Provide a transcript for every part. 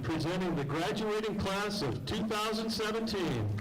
presenting the graduating class of 2017.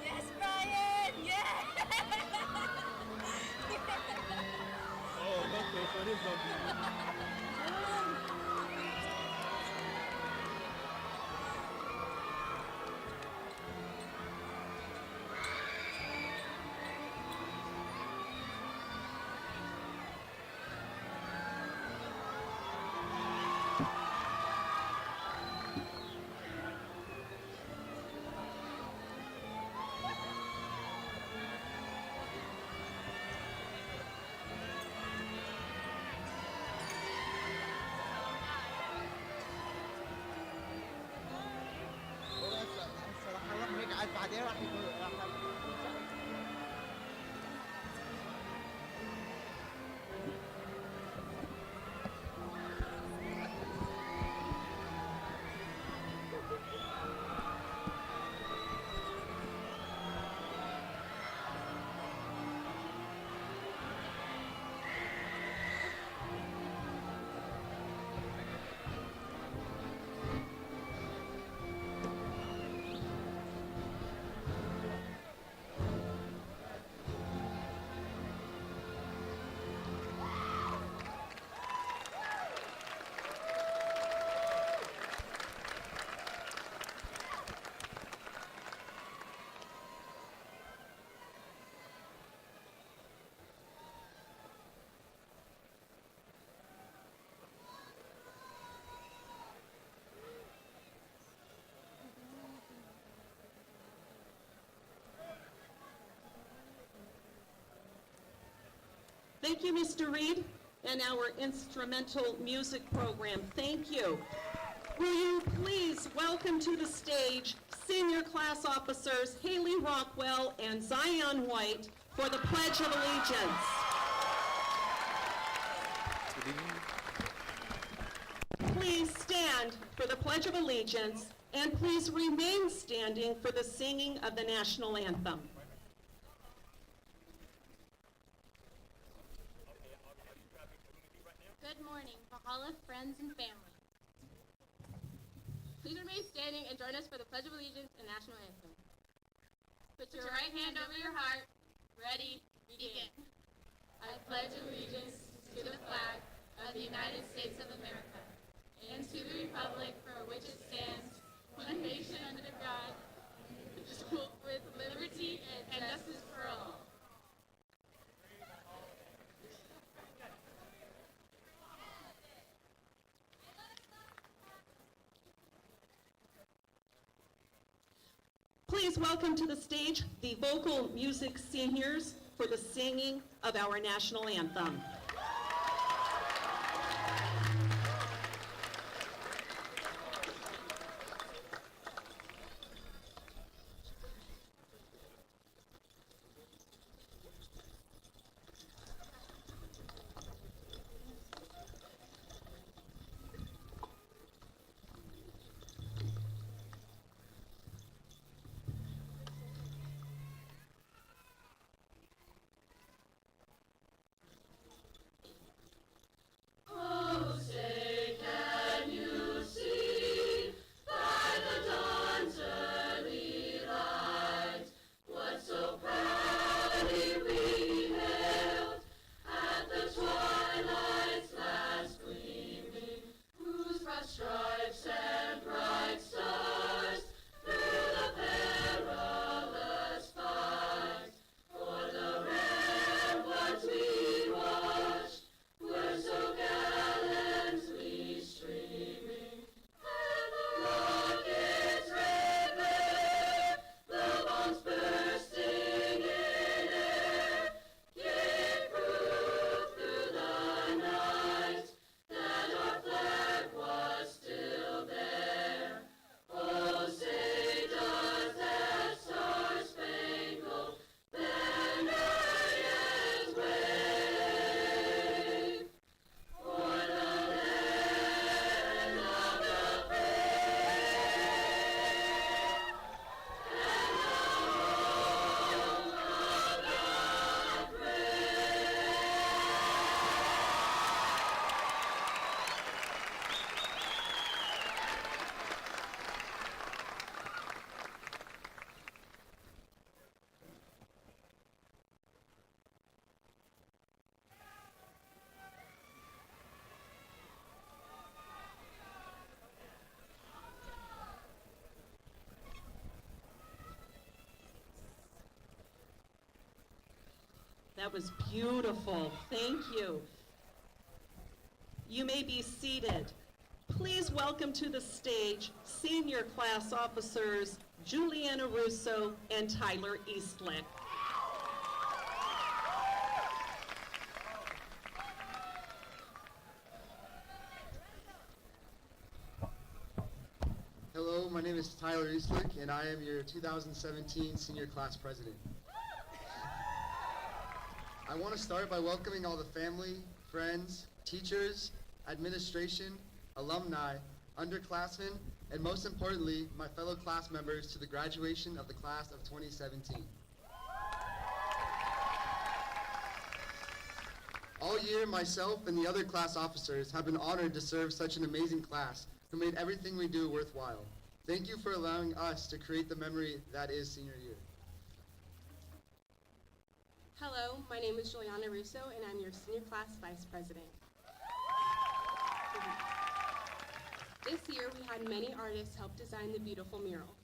Yes, Brian! Yeah! Oh, okay, so it is gonna be. هو الصراحة راح يقعد بعدين راح يكون راح Thank you, Mr. Reed, and our instrumental music program. Thank you. Will you please welcome to the stage senior class officers Haley Rockwell and Zion White for the Pledge of Allegiance. Please stand for the Pledge of Allegiance, and please remain standing for the singing of the national anthem. Good morning, Valhalla friends and family. Please remain standing and join us for the Pledge of Allegiance and National Anthem. Put your right hand over your heart. Ready, begin. I pledge allegiance to the flag of the United States of America and to the republic for which it stands, one nation under God, with liberty and justice for all. Please welcome to the stage the vocal music seniors for the singing of our national anthem. That was beautiful. Thank you. You may be seated. Please welcome to the stage senior class officers Juliana Russo and Tyler Eastlick. Hello, my name is Tyler Eastlick, and I am your 2017 Senior Class President. I want to start by welcoming all the family, friends, teachers, administration, alumni, underclassmen, and most importantly, my fellow class members to the graduation of the class of 2017. All year, myself and the other class officers have been honored to serve such an amazing class who made everything we do worthwhile. Thank you for allowing us to create the memory that is senior year. Hello, my name is Juliana Russo, and I'm your senior class vice president. This year, we had many artists help design the beautiful mural.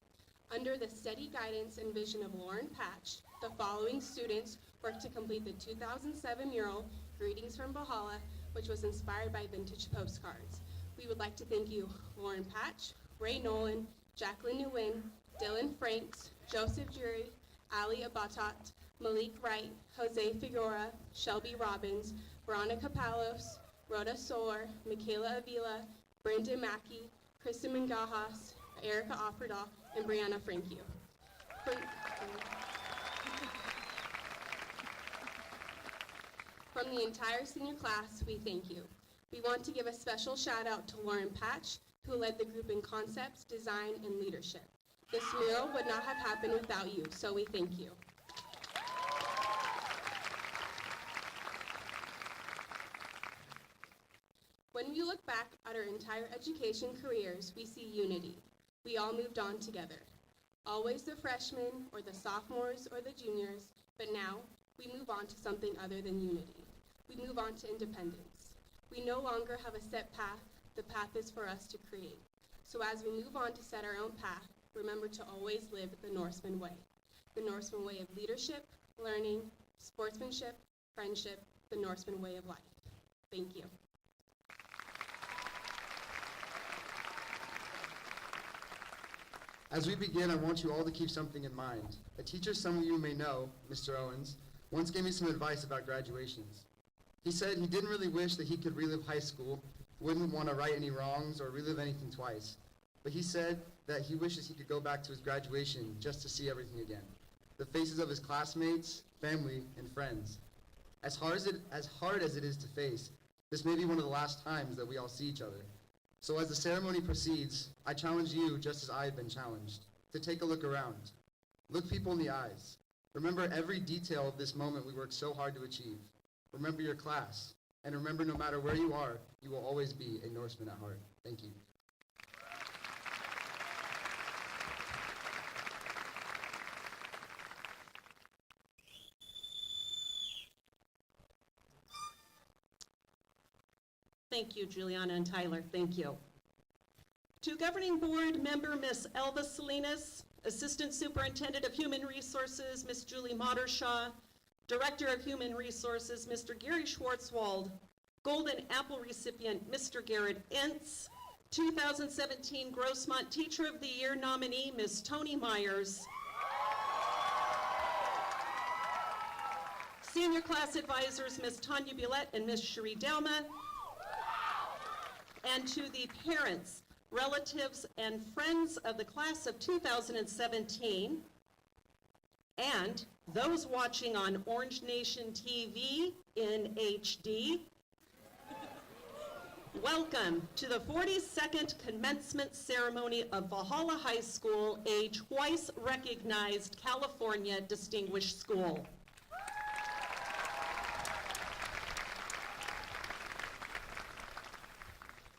Under the steady guidance and vision of Lauren Patch, the following students worked to complete the 2007 mural, Greetings from Valhalla, which was inspired by vintage postcards. We would like to thank you, Lauren Patch, Ray Nolan, Jacqueline Nguyen, Dylan Franks, Joseph Jury, Ali Abatat, Malik Wright, Jose Figueroa, Shelby Robbins, Veronica Palos, Rhoda Soar, Michaela Avila, Brandon Mackey, Kristen Mangajas, Erica Offerdahl, and Brianna Frankie. From the entire senior class, we thank you. We want to give a special shout out to Lauren Patch, who led the group in concepts, design, and leadership. This mural would not have happened without you, so we thank you. When we look back at our entire education careers, we see unity. We all moved on together. Always the freshmen, or the sophomores, or the juniors, but now we move on to something other than unity. We move on to independence. We no longer have a set path. The path is for us to create. So as we move on to set our own path, remember to always live the Norseman way. The Norseman way of leadership, learning, sportsmanship, friendship, the Norseman way of life. Thank you. As we begin, I want you all to keep something in mind. A teacher some of you may know, Mr. Owens, once gave me some advice about graduations. He said he didn't really wish that he could relive high school, wouldn't want to right any wrongs or relive anything twice. But he said that he wishes he could go back to his graduation just to see everything again. The faces of his classmates, family, and friends. As hard as it is to face, this may be one of the last times that we all see each other. So as the ceremony proceeds, I challenge you, just as I have been challenged, to take a look around. Look people in the eyes. Remember every detail of this moment we worked so hard to achieve. Remember your class. And remember, no matter where you are, you will always be a Norseman at heart. Thank you. Thank you, Juliana and Tyler. Thank you. To Governing Board Member Ms. Elva Salinas, Assistant Superintendent of Human Resources Ms. Julie Modershaw, Director of Human Resources Mr. Gary Schwartzwald, Golden Apple recipient Mr. Garrett Entz, 2017 Grossmont Teacher of the Year nominee Ms. Toni Myers, Senior Class Advisors Ms. Tanya Bulette and Ms. Cherie Delma, and to the parents, relatives, and friends of the class of 2017, and those watching on Orange Nation TV in HD, welcome to the 42nd commencement ceremony of Valhalla High School, a twice recognized California Distinguished School.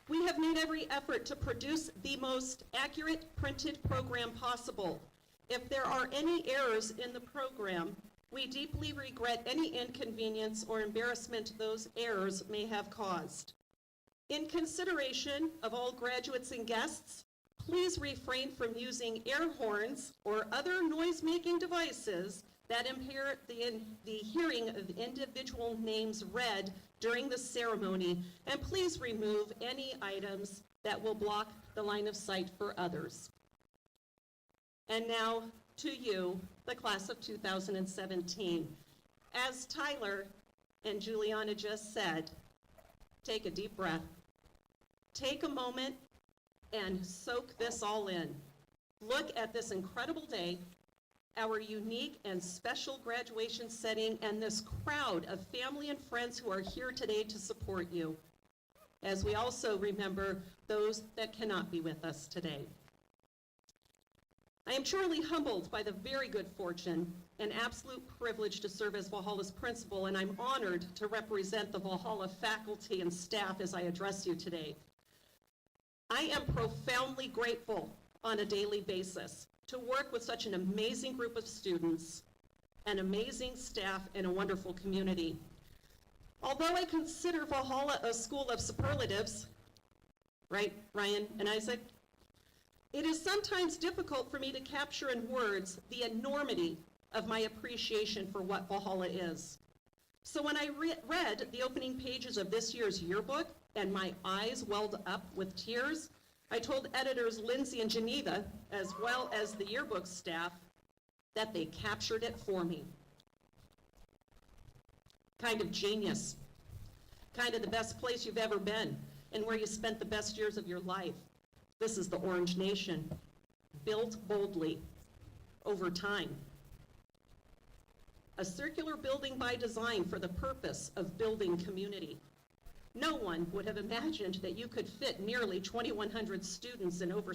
We have made every effort to produce the most accurate printed program possible. If there are any errors in the program, we deeply regret any inconvenience or embarrassment those errors may have caused. In consideration of all graduates and guests, please refrain from using air horns or other noise-making devices that impair the hearing of individual names read during the ceremony, and please remove any items that will block the line of sight for others. And now to you, the class of 2017. As Tyler and Juliana just said, take a deep breath. Take a moment and soak this all in. Look at this incredible day, our unique and special graduation setting, and this crowd of family and friends who are here today to support you, as we also remember those that cannot be with us today. I am truly humbled by the very good fortune and absolute privilege to serve as Valhalla's principal, and I'm honored to represent the Valhalla faculty and staff as I address you today. I am profoundly grateful on a daily basis to work with such an amazing group of students, an amazing staff, and a wonderful community. Although I consider Valhalla a school of superlatives, right, Ryan and Isaac? It is sometimes difficult for me to capture in words the enormity of my appreciation for what Valhalla is. So when I read the opening pages of this year's yearbook and my eyes welled up with tears, I told editors Lindsay and Geneva, as well as the yearbook staff, that they captured it for me. Kind of genius. Kind of the best place you've ever been and where you spent the best years of your life. This is the Orange Nation, built boldly over time. A circular building by design for the purpose of building community. No one would have imagined that you could fit nearly 2,100 students and over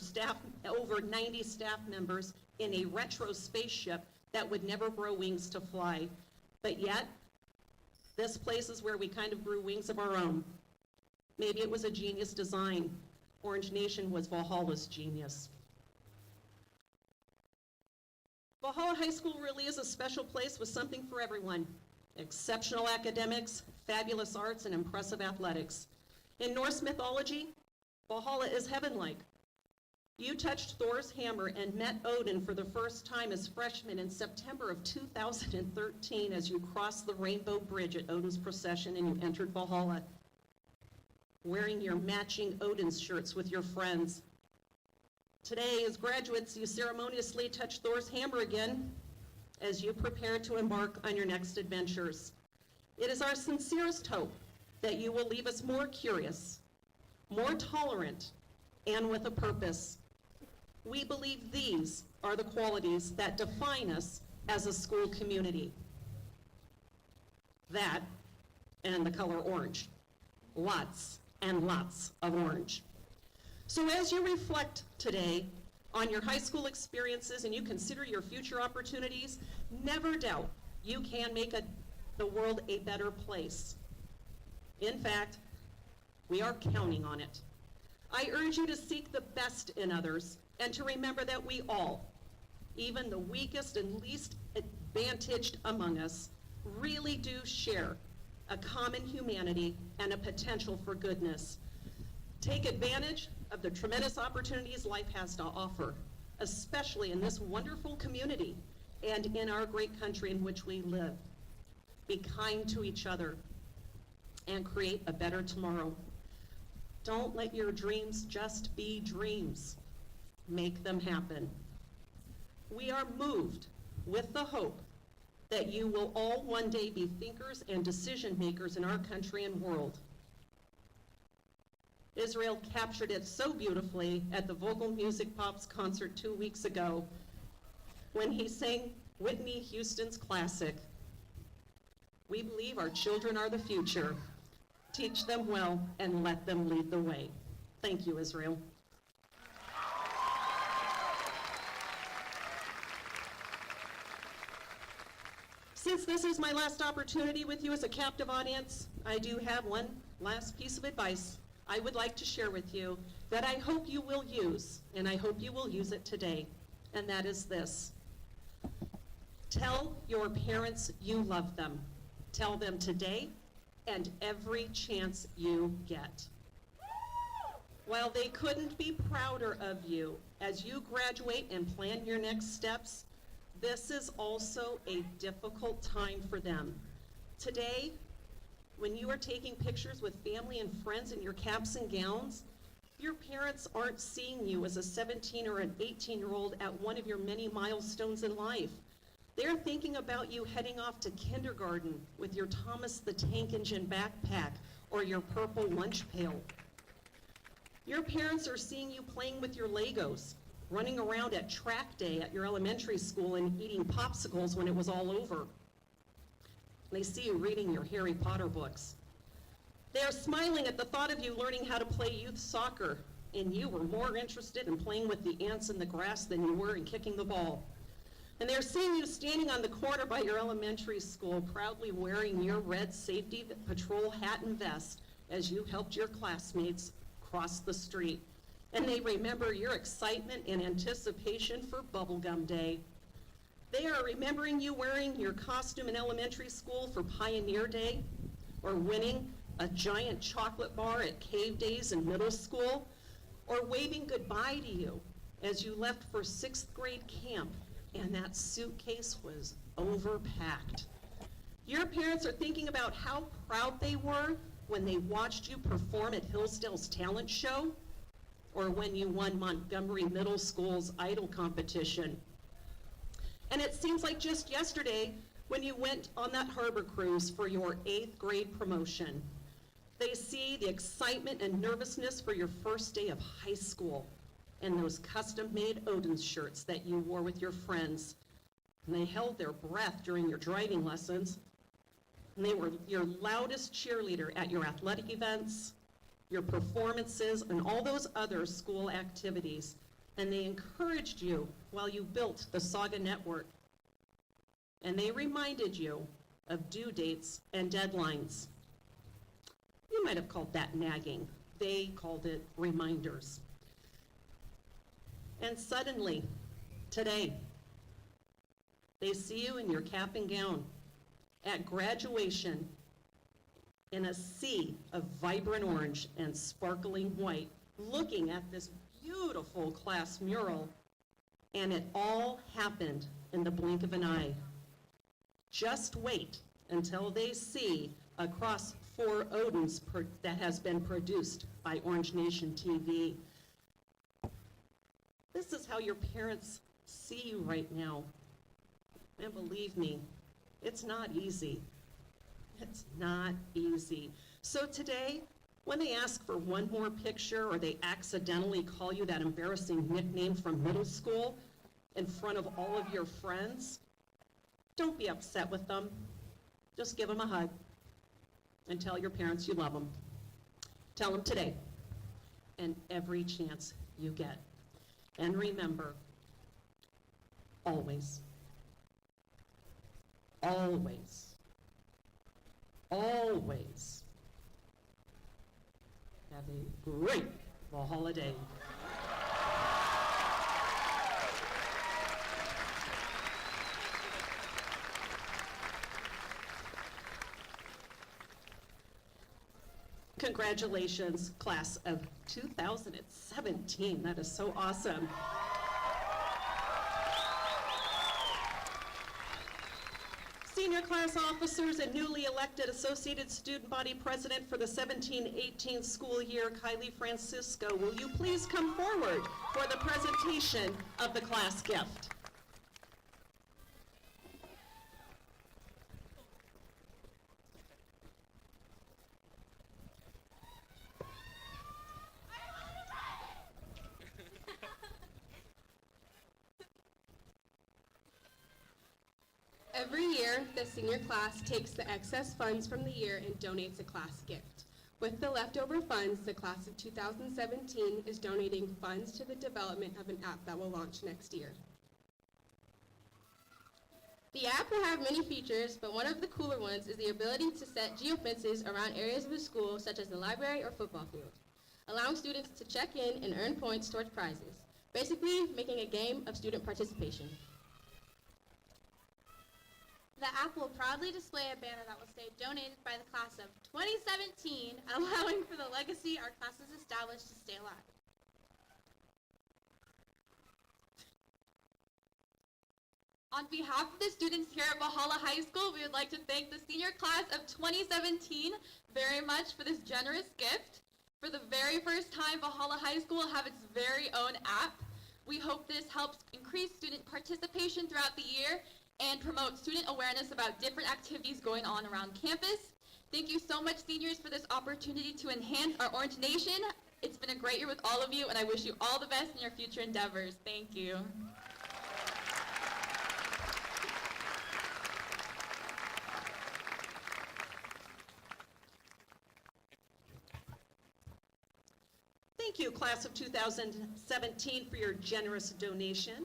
90 staff members in a retro spaceship that would never grow wings to fly. But yet, this place is where we kind of grew wings of our own. Maybe it was a genius design. Orange Nation was Valhalla's genius. Valhalla High School really is a special place with something for everyone. Exceptional academics, fabulous arts, and impressive athletics. In Norse mythology, Valhalla is heaven-like. You touched Thor's hammer and met Odin for the first time as freshmen in September of 2013 as you crossed the Rainbow Bridge at Odin's procession and you entered Valhalla, wearing your matching Odin's shirts with your friends. Today, as graduates, you ceremoniously touch Thor's hammer again as you prepare to embark on your next adventures. It is our sincerest hope that you will leave us more curious, more tolerant, and with a purpose. We believe these are the qualities that define us as a school community. That and the color orange. Lots and lots of orange. So as you reflect today on your high school experiences and you consider your future opportunities, never doubt you can make the world a better place. In fact, we are counting on it. I urge you to seek the best in others and to remember that we all, even the weakest and least advantaged among us, really do share a common humanity and a potential for goodness. Take advantage of the tremendous opportunities life has to offer, especially in this wonderful community and in our great country in which we live. Be kind to each other and create a better tomorrow. Don't let your dreams just be dreams. Make them happen. We are moved with the hope that you will all one day be thinkers and decision makers in our country and world. Israel captured it so beautifully at the Vocal Music Pops concert 2 weeks ago when he sang Whitney Houston's classic, "We believe our children are the future. Teach them well and let them lead the way." Thank you, Israel. Since this is my last opportunity with you as a captive audience, I do have one last piece of advice I would like to share with you that I hope you will use, and I hope you will use it today, and that is this. Tell your parents you love them. Tell them today and every chance you get. While they couldn't be prouder of you as you graduate and plan your next steps, this is also a difficult time for them. Today, when you are taking pictures with family and friends in your caps and gowns, your parents aren't seeing you as a 17 or an 18-year-old at one of your many milestones in life. They're thinking about you heading off to kindergarten with your Thomas the Tank Engine backpack or your purple lunch pail. Your parents are seeing you playing with your Legos, running around at track day at your elementary school and eating popsicles when it was all over. They see you reading your Harry Potter books. They are smiling at the thought of you learning how to play youth soccer, and you were more interested in playing with the ants in the grass than you were in kicking the ball. And they're seeing you standing on the corner by your elementary school, proudly wearing your red safety patrol hat and vest as you helped your classmates cross the street. And they remember your excitement and anticipation for Bubblegum Day. They are remembering you wearing your costume in elementary school for Pioneer Day, or winning a giant chocolate bar at Cave Days in middle school, or waving goodbye to you as you left for 6th grade camp and that suitcase was overpacked. Your parents are thinking about how proud they were when they watched you perform at Hillsdale's talent show, or when you won Montgomery Middle School's idol competition. And it seems like just yesterday when you went on that harbor cruise for your 8th grade promotion. They see the excitement and nervousness for your first day of high school and those custom-made Odin's shirts that you wore with your friends. And they held their breath during your driving lessons. And they were your loudest cheerleader at your athletic events, your performances, and all those other school activities. And they encouraged you while you built the Saga Network. And they reminded you of due dates and deadlines. You might have called that nagging. They called it reminders. And suddenly, today, they see you in your cap and gown at graduation in a sea of vibrant orange and sparkling white, looking at this beautiful class mural, and it all happened in the blink of an eye. Just wait until they see across 4 Odins that has been produced by Orange Nation TV. This is how your parents see you right now. And believe me, it's not easy. It's not easy. So today, when they ask for one more picture or they accidentally call you that embarrassing nickname from middle school in front of all of your friends, don't be upset with them. Just give them a hug and tell your parents you love them. Tell them today and every chance you get. And remember, always, always, always have a great Valhalla Day. Congratulations, class of 2017. That is so awesome. Senior class officers and newly elected Associated Student Body President for the 17-18 school year, Kylie Francisco, will you please come forward for the presentation of the class gift? Every year, the senior class takes the excess funds from the year and donates a class gift. With the leftover funds, the class of 2017 is donating funds to the development of an app that will launch next year. The app will have many features, but one of the cooler ones is the ability to set geofences around areas of the school, such as the library or football field, allowing students to check in and earn points towards prizes, basically making a game of student participation. The app will proudly display a banner that will say donated by the class of 2017, allowing for the legacy our class has established to stay alive. On behalf of the students here at Valhalla High School, we would like to thank the senior class of 2017 very much for this generous gift. For the very first time, Valhalla High School will have its very own app. We hope this helps increase student participation throughout the year and promote student awareness about different activities going on around campus. Thank you so much, seniors, for this opportunity to enhance our Orange Nation. It's been a great year with all of you, and I wish you all the best in your future endeavors. Thank you. Thank you, class of 2017, for your generous donation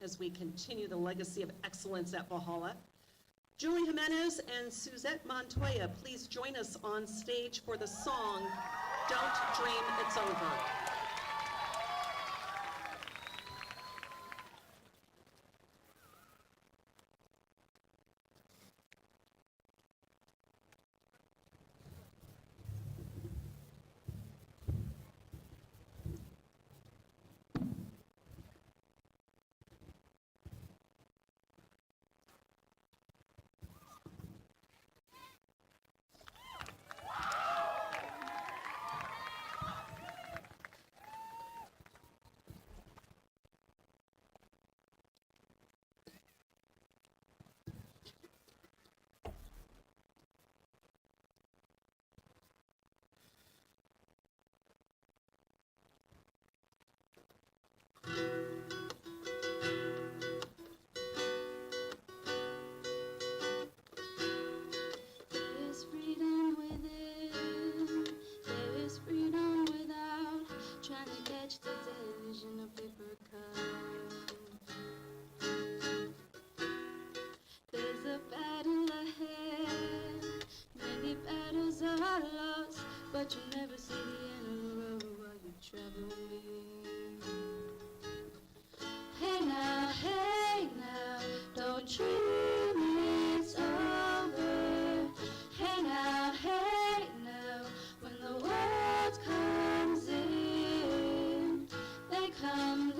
as we continue the legacy of excellence at Valhalla. Julie Jimenez and Suzette Montoya, please join us on stage for the song, Don't Dream It's Over. There's freedom within, there is freedom without, trying to catch the television a paper cup. There's a battle ahead, many battles are lost, but you never see the end of the road while you're traveling. Hey now, don't dream it's over. Hey now, when the world comes in, they come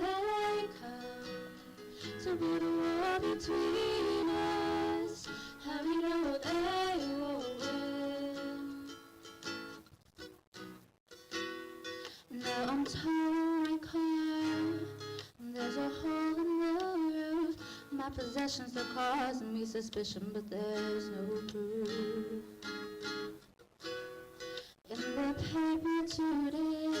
to build a wall between us, and we know they will win. Now I'm torn and cold, there's a hole in the roof. My possessions are causing me suspicion, but there's no proof. In the paper today,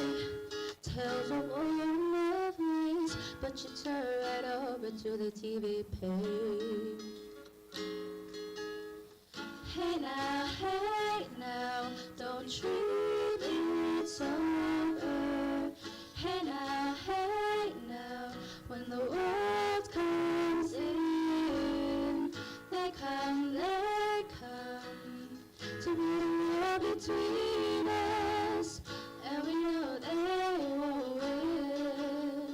tells of all your memories, but you turn right over to the TV page. Hey now, don't treat it over. Hey now, when the world comes in, they come to build a wall between us, and we know they won't win.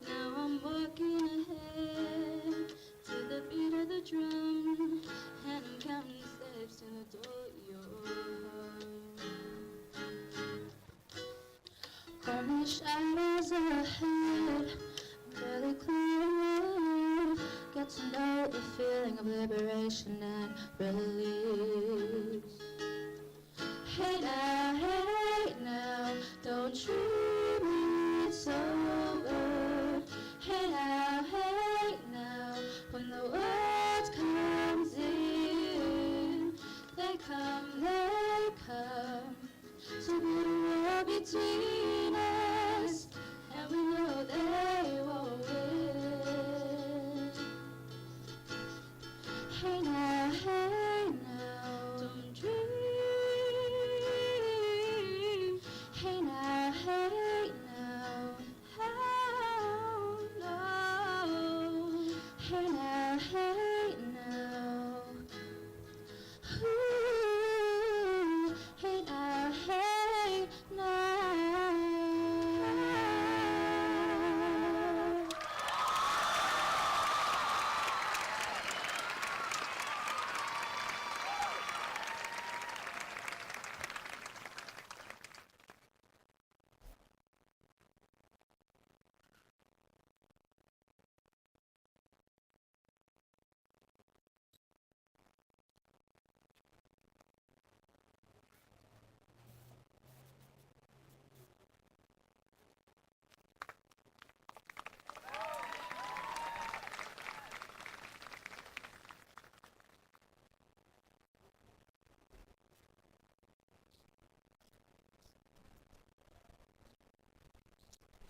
Now I'm walking ahead to the beat of the drum, and I'm counting steps to the door of your heart. Only shadows ahead, barely clear road. Get to know the feeling of liberation and release. Hey now, don't dream it's over. Hey now, when the world comes in, they come to build a wall between us, and we know they won't win. Hey now,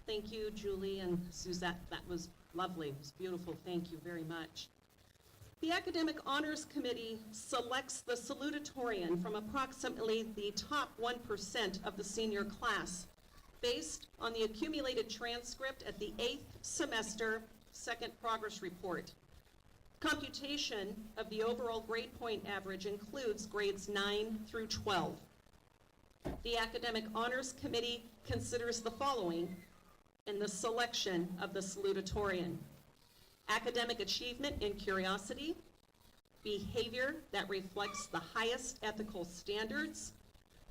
Thank you, Julie and Suzette. That was lovely. It was beautiful. Thank you very much. The Academic Honors Committee selects the salutatorian from approximately the top 1% of the senior class based on the accumulated transcript at the 8th semester second progress report. Computation of the overall grade point average includes grades 9 through 12. The Academic Honors Committee considers the following in the selection of the salutatorian: academic achievement in curiosity, behavior that reflects the highest ethical standards,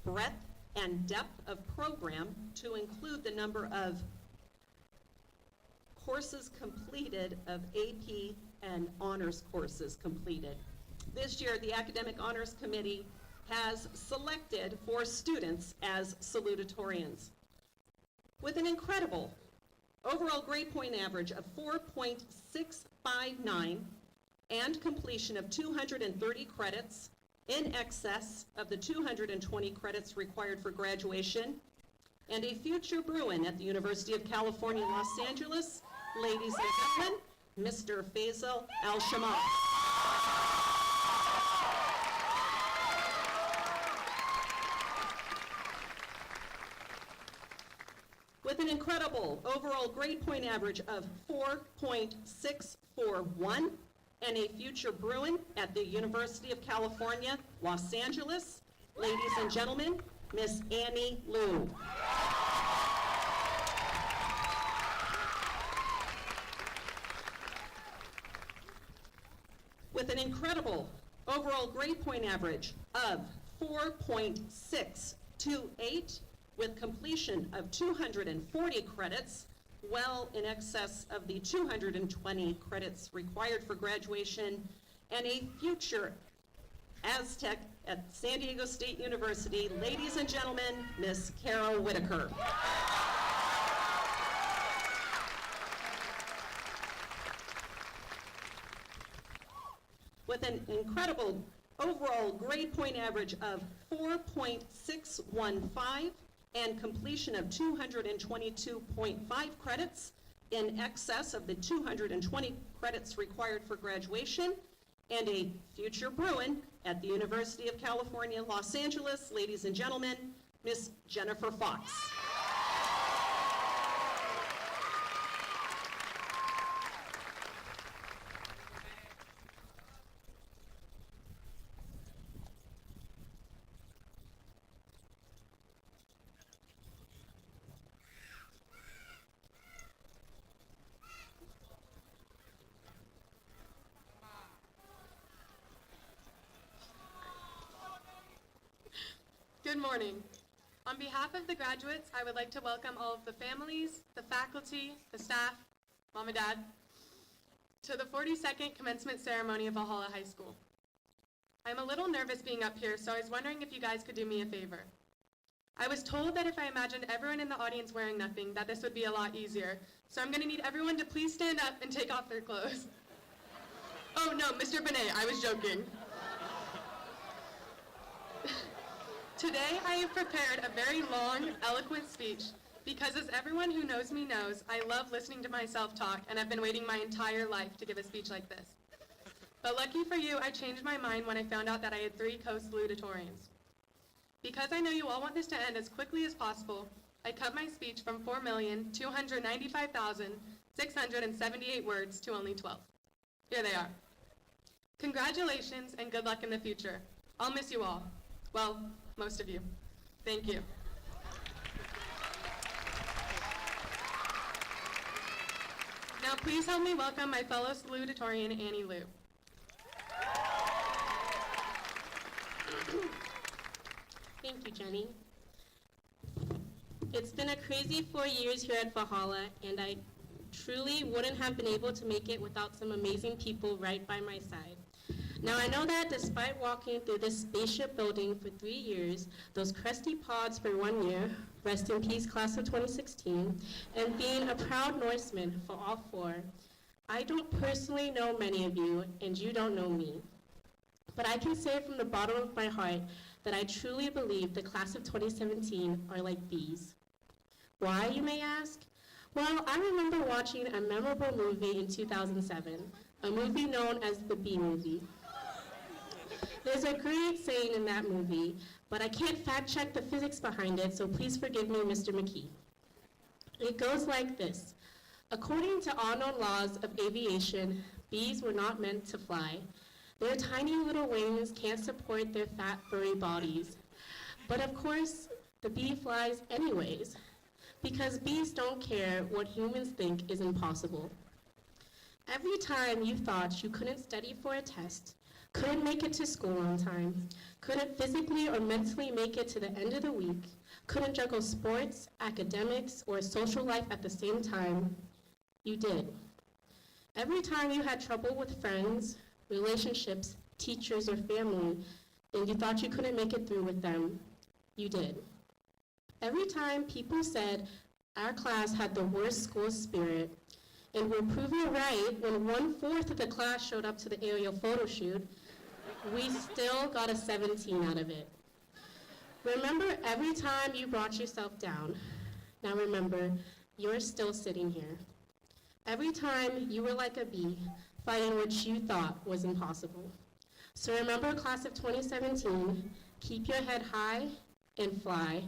breadth and depth of program to include the number of courses completed of AP and honors courses completed. This year, the Academic Honors Committee has selected 4 students as salutatorians. With an incredible overall grade point average of 4.659 and completion of 230 credits, in excess of the 220 credits required for graduation, and a future Bruin at the University of California, Los Angeles, ladies and gentlemen, Mr. Faisal Al-Shamar. With an incredible overall grade point average of 4.641 and a future Bruin at the University of California, Los Angeles, ladies and gentlemen, Miss Annie Liu. With an incredible overall grade point average of 4.628 with completion of 240 credits, well in excess of the 220 credits required for graduation, and a future Aztec at San Diego State University, ladies and gentlemen, Miss Carol Whitaker. With an incredible overall grade point average of 4.615 and completion of 222.5 credits, in excess of the 220 credits required for graduation, and a future Bruin at the University of California, Los Angeles, ladies and gentlemen, Miss Jennifer Fox. Good morning. On behalf of the graduates, I would like to welcome all of the families, the faculty, the staff, mom and dad, to the 42nd commencement ceremony of Valhalla High School. I'm a little nervous being up here, so I was wondering if you guys could do me a favor. I was told that if I imagined everyone in the audience wearing nothing, that this would be a lot easier. So I'm gonna need everyone to please stand up and take off their clothes. Oh no, Mr. Benet, I was joking. Today, I have prepared a very long, eloquent speech because, as everyone who knows me knows, I love listening to myself talk, and I've been waiting my entire life to give a speech like this. But lucky for you, I changed my mind when I found out that I had 3 co-salutatorians. Because I know you all want this to end as quickly as possible, I cut my speech from 4,295,678 words to only 12. Here they are. Congratulations and good luck in the future. I'll miss you all. Well, most of you. Thank you. Now please help me welcome my fellow salutatorian, Annie Liu. Thank you, Jenny. It's been a crazy 4 years here at Valhalla, and I truly wouldn't have been able to make it without some amazing people right by my side. Now, I know that despite walking through this spaceship building for 3 years, those crusty pods for 1 year, rest in peace, class of 2016, and being a proud Norseman for all 4, I don't personally know many of you, and you don't know me. But I can say from the bottom of my heart that I truly believe the class of 2017 are like bees. Why, you may ask? Well, I remember watching a memorable movie in 2007, a movie known as the Bee Movie. There's a great saying in that movie, but I can't fact check the physics behind it, so please forgive me, Mr. McKee. It goes like this. According to unknown laws of aviation, bees were not meant to fly. Their tiny little wings can't support their fat, furry bodies. But of course, the bee flies anyways, because bees don't care what humans think is impossible. Every time you thought you couldn't study for a test, couldn't make it to school on time, couldn't physically or mentally make it to the end of the week, couldn't juggle sports, academics, or social life at the same time, you did. Every time you had trouble with friends, relationships, teachers, or family, and you thought you couldn't make it through with them, you did. Every time people said our class had the worst school spirit, and were proven right when 1/4 of the class showed up to the aerial photo shoot, we still got a 17 out of it. Remember every time you brought yourself down. Now remember, you're still sitting here. Every time you were like a bee, fighting what you thought was impossible. So remember, class of 2017, keep your head high and fly.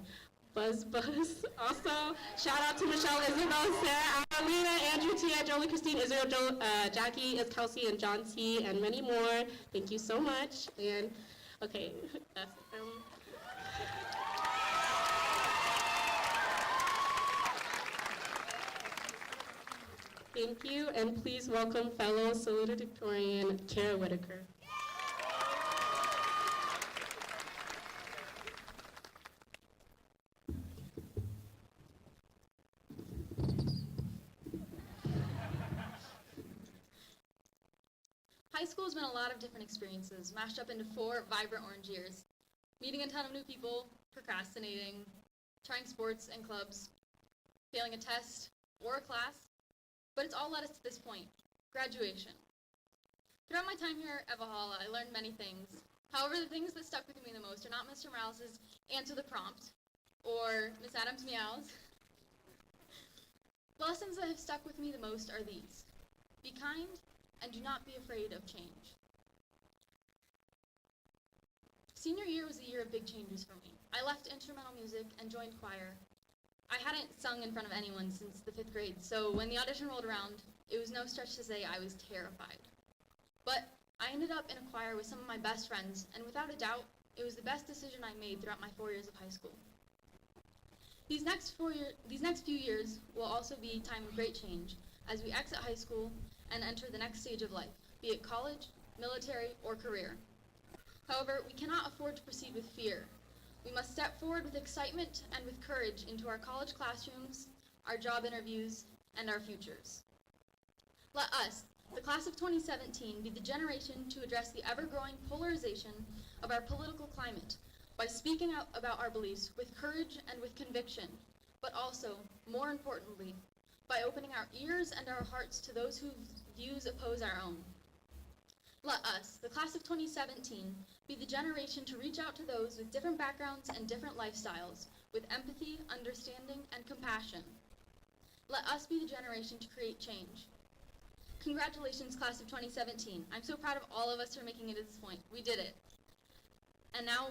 Buzz, buzz. Also, shout out to Michelle, Isabel, Sarah, Alina, Andrew T, Jolie, Christine, Israel, Jackie, Kelsey, and John T, and many more. Thank you so much. And, okay, that's Thank you, and please welcome fellow salutatorian Kara Whitaker. High school has been a lot of different experiences, mashed up into 4 vibrant orange years. Meeting a ton of new people, procrastinating, trying sports and clubs, failing a test or a class, but it's all led us to this point, graduation. Throughout my time here at Valhalla, I learned many things. However, the things that stuck with me the most are not Mr. Morales' answer the prompt, or Miss Adams' meows. The lessons that have stuck with me the most are these. Be kind, and do not be afraid of change. Senior year was a year of big changes for me. I left instrumental music and joined choir. I hadn't sung in front of anyone since the 5th grade, so when the audition rolled around, it was no stretch to say I was terrified. But I ended up in a choir with some of my best friends, and without a doubt, it was the best decision I made throughout my 4 years of high school. These next few years will also be a time of great change as we exit high school and enter the next stage of life, be it college, military, or career. However, we cannot afford to proceed with fear. We must step forward with excitement and with courage into our college classrooms, our job interviews, and our futures. Let us, the class of 2017, be the generation to address the ever-growing polarization of our political climate by speaking out about our beliefs with courage and with conviction, but also, more importantly, by opening our ears and our hearts to those whose views oppose our own. Let us, the class of 2017, be the generation to reach out to those with different backgrounds and different lifestyles, with empathy, understanding, and compassion. Let us be the generation to create change. Congratulations, class of 2017. I'm so proud of all of us for making it to this point. We did it. And now,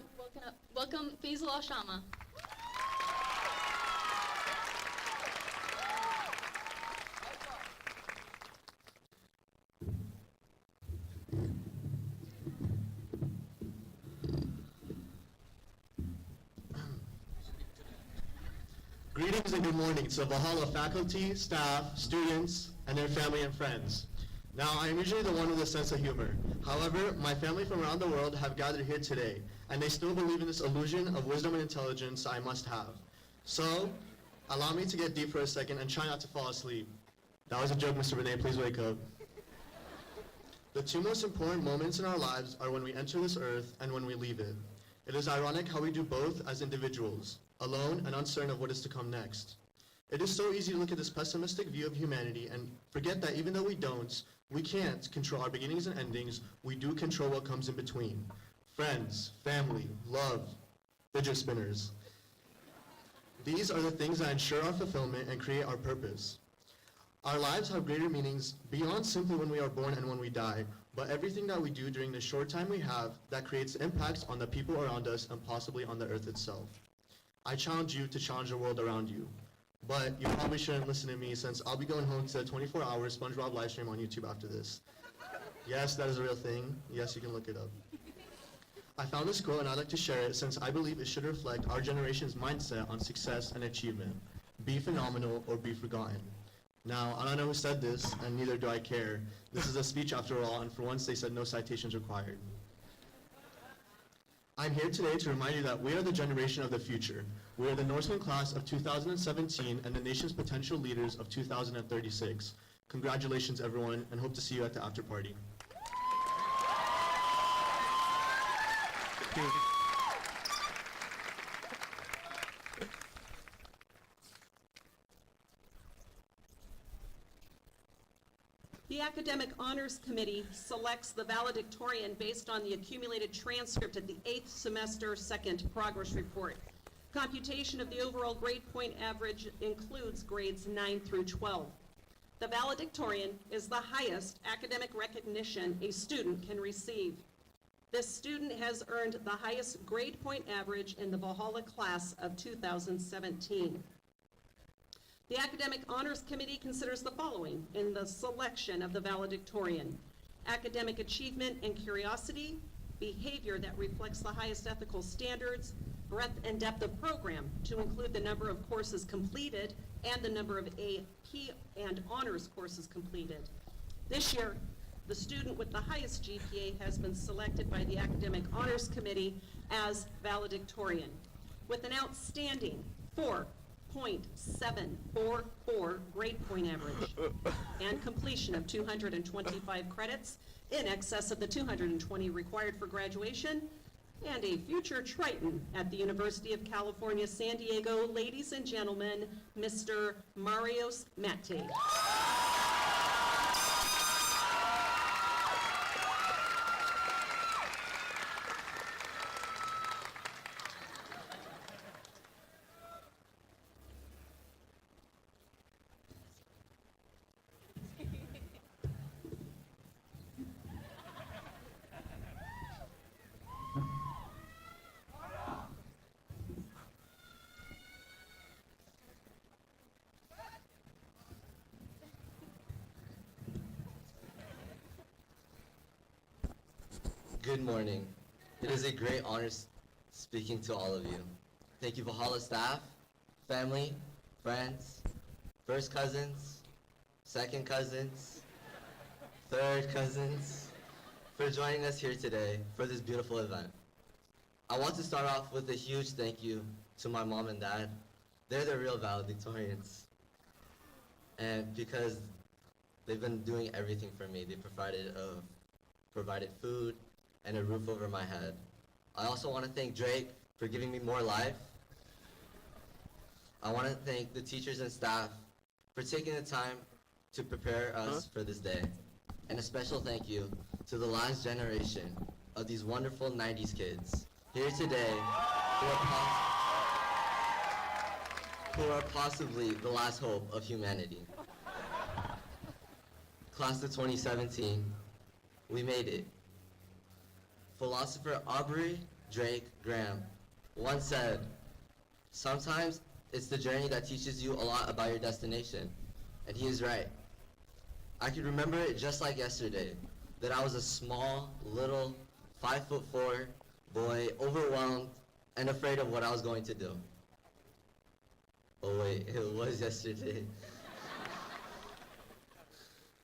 welcome Faisal Al-Shama. Greetings and good morning to the Valhalla faculty, staff, students, and their family and friends. Now, I am usually the one with a sense of humor. However, my family from around the world have gathered here today, and they still believe in this illusion of wisdom and intelligence I must have. So, allow me to get deep for a second and try not to fall asleep. That was a joke, Mr. Benet, please wake up. The 2 most important moments in our lives are when we enter this earth and when we leave it. It is ironic how we do both as individuals, alone and uncertain of what is to come next. It is so easy to look at this pessimistic view of humanity and forget that even though we can't control our beginnings and endings, we do control what comes in between. Friends, family, love, fidget spinners. These are the things that ensure our fulfillment and create our purpose. Our lives have greater meanings beyond simply when we are born and when we die, but everything that we do during the short time we have that creates impacts on the people around us and possibly on the earth itself. I challenge you to challenge the world around you. But you probably shouldn't listen to me since I'll be going home to a 24-hour SpongeBob live stream on YouTube after this. Yes, that is a real thing. Yes, you can look it up. I found this quote and I'd like to share it since I believe it should reflect our generation's mindset on success and achievement. Be phenomenal or be forgotten. Now, I don't know who said this, and neither do I care. This is a speech after all, and for once they said no citations required. I'm here today to remind you that we are the generation of the future. We are the Norseman class of 2017 and the nation's potential leaders of 2036. Congratulations, everyone, and hope to see you at the after party. The Academic Honors Committee selects the valedictorian based on the accumulated transcript at the 8th semester second progress report. Computation of the overall grade point average includes grades 9 through 12. The valedictorian is the highest academic recognition a student can receive. This student has earned the highest grade point average in the Valhalla class of 2017. The Academic Honors Committee considers the following in the selection of the valedictorian: academic achievement and curiosity, behavior that reflects the highest ethical standards, breadth and depth of program to include the number of courses completed and the number of AP and honors courses completed. This year, the student with the highest GPA has been selected by the Academic Honors Committee as valedictorian with an outstanding 4.744 grade point average and completion of 225 credits in excess of the 220 required for graduation, and a future Triton at the University of California, San Diego. Ladies and gentlemen, Mr. Marios Mate. Good morning. It is a great honor speaking to all of you. Thank you, Valhalla staff, family, friends, first cousins, second cousins, third cousins, for joining us here today for this beautiful event. I want to start off with a huge thank you to my mom and dad. They're the real valedictorians. And because they've been doing everything for me, they provided food and a roof over my head. I also want to thank Drake for giving me more life. I want to thank the teachers and staff for taking the time to prepare us for this day. And a special thank you to the last generation of these wonderful 90s kids here today who are possibly the last hope of humanity. Class of 2017, we made it. Philosopher Aubrey Drake Graham once said, "Sometimes it's the journey that teaches you a lot about your destination." And he is right. I can remember it just like yesterday, that I was a small, little, 5'4" boy, overwhelmed and afraid of what I was going to do. Oh wait, it was yesterday.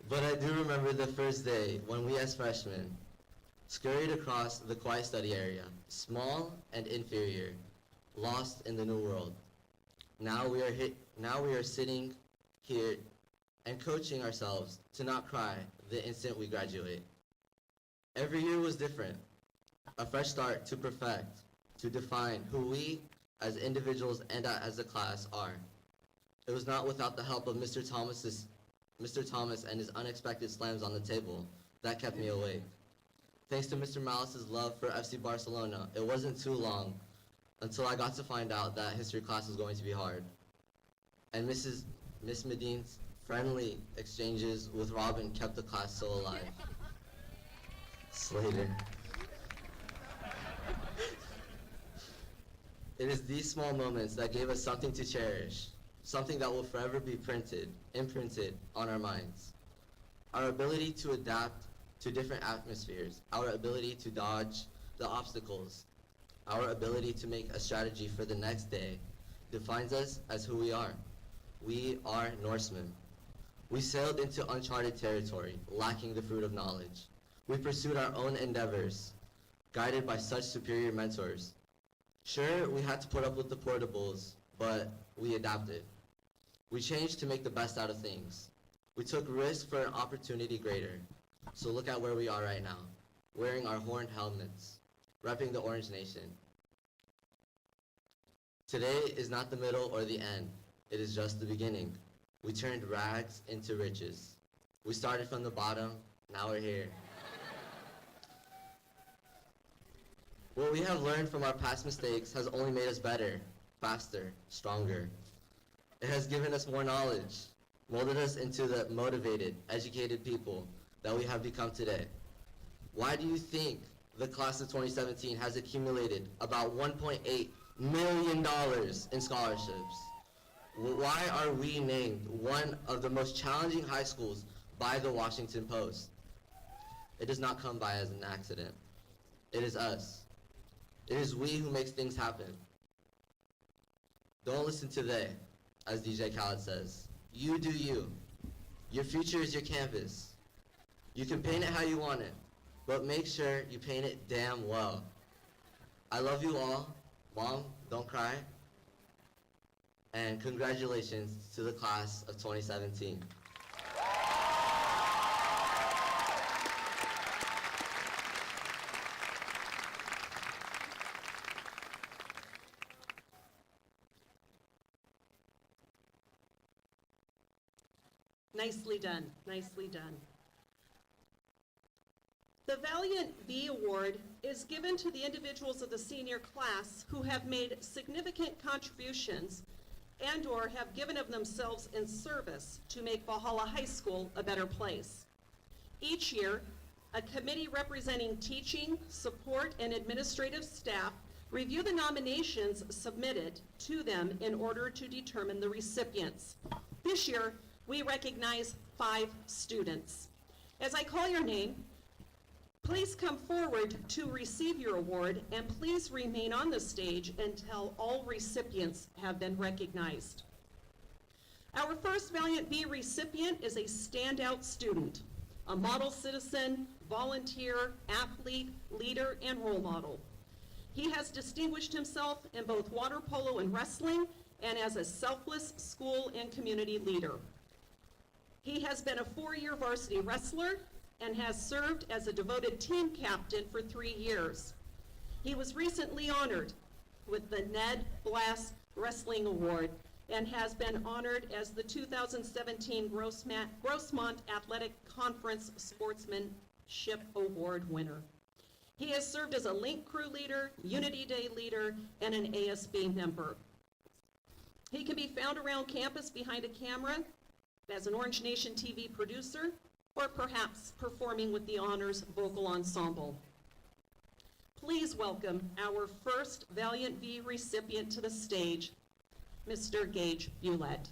But I do remember the first day when we as freshmen scurried across the quiet study area, small and inferior, lost in the new world. Now we are sitting here and coaching ourselves to not cry the instant we graduate. Every year was different, a fresh start to perfect, to define who we as individuals and as a class are. It was not without the help of Mr. Thomas and his unexpected slams on the table that kept me awake. Thanks to Mr. Malice's love for FC Barcelona, it wasn't too long until I got to find out that history class was going to be hard. And Miss Medine's friendly exchanges with Robin kept the class so alive. Slater. It is these small moments that gave us something to cherish, something that will forever be imprinted on our minds. Our ability to adapt to different atmospheres, our ability to dodge the obstacles, our ability to make a strategy for the next day defines us as who we are. We are Norsemen. We sailed into uncharted territory, lacking the fruit of knowledge. We pursued our own endeavors, guided by such superior mentors. Sure, we had to put up with the portables, but we adapted. We changed to make the best out of things. We took risks for an opportunity greater. So look at where we are right now, wearing our horned helmets, repping the Orange Nation. Today is not the middle or the end. It is just the beginning. We turned rags into riches. We started from the bottom, now we're here. What we have learned from our past mistakes has only made us better, faster, stronger. It has given us more knowledge, molded us into the motivated, educated people that we have become today. Why do you think the class of 2017 has accumulated about $1.8 million in scholarships? Why are we named one of the most challenging high schools by the Washington Post? It does not come by as an accident. It is us. It is we who makes things happen. Don't listen to they, as DJ Khaled says. You do you. Your future is your canvas. You can paint it how you want it, but make sure you paint it damn well. I love you all. Mom, don't cry. And congratulations to the class of 2017. Nicely done, nicely done. The Valiant V Award is given to the individuals of the senior class who have made significant contributions and/or have given of themselves in service to make Valhalla High School a better place. Each year, a committee representing teaching, support, and administrative staff review the nominations submitted to them in order to determine the recipients. This year, we recognize 5 students. As I call your name, please come forward to receive your award, and please remain on the stage until all recipients have been recognized. Our first Valiant V recipient is a standout student, a model citizen, volunteer, athlete, leader, and role model. He has distinguished himself in both water polo and wrestling, and as a selfless school and community leader. He has been a 4-year varsity wrestler and has served as a devoted team captain for 3 years. He was recently honored with the Ned Blass Wrestling Award and has been honored as the 2017 Grossmont Athletic Conference Sportsmanship Award winner. He has served as a Link Crew leader, Unity Day leader, and an ASB member. He can be found around campus behind a camera as an Orange Nation TV producer, or perhaps performing with the Honors Vocal Ensemble. Please welcome our first Valiant V recipient to the stage, Mr. Gage Bulett.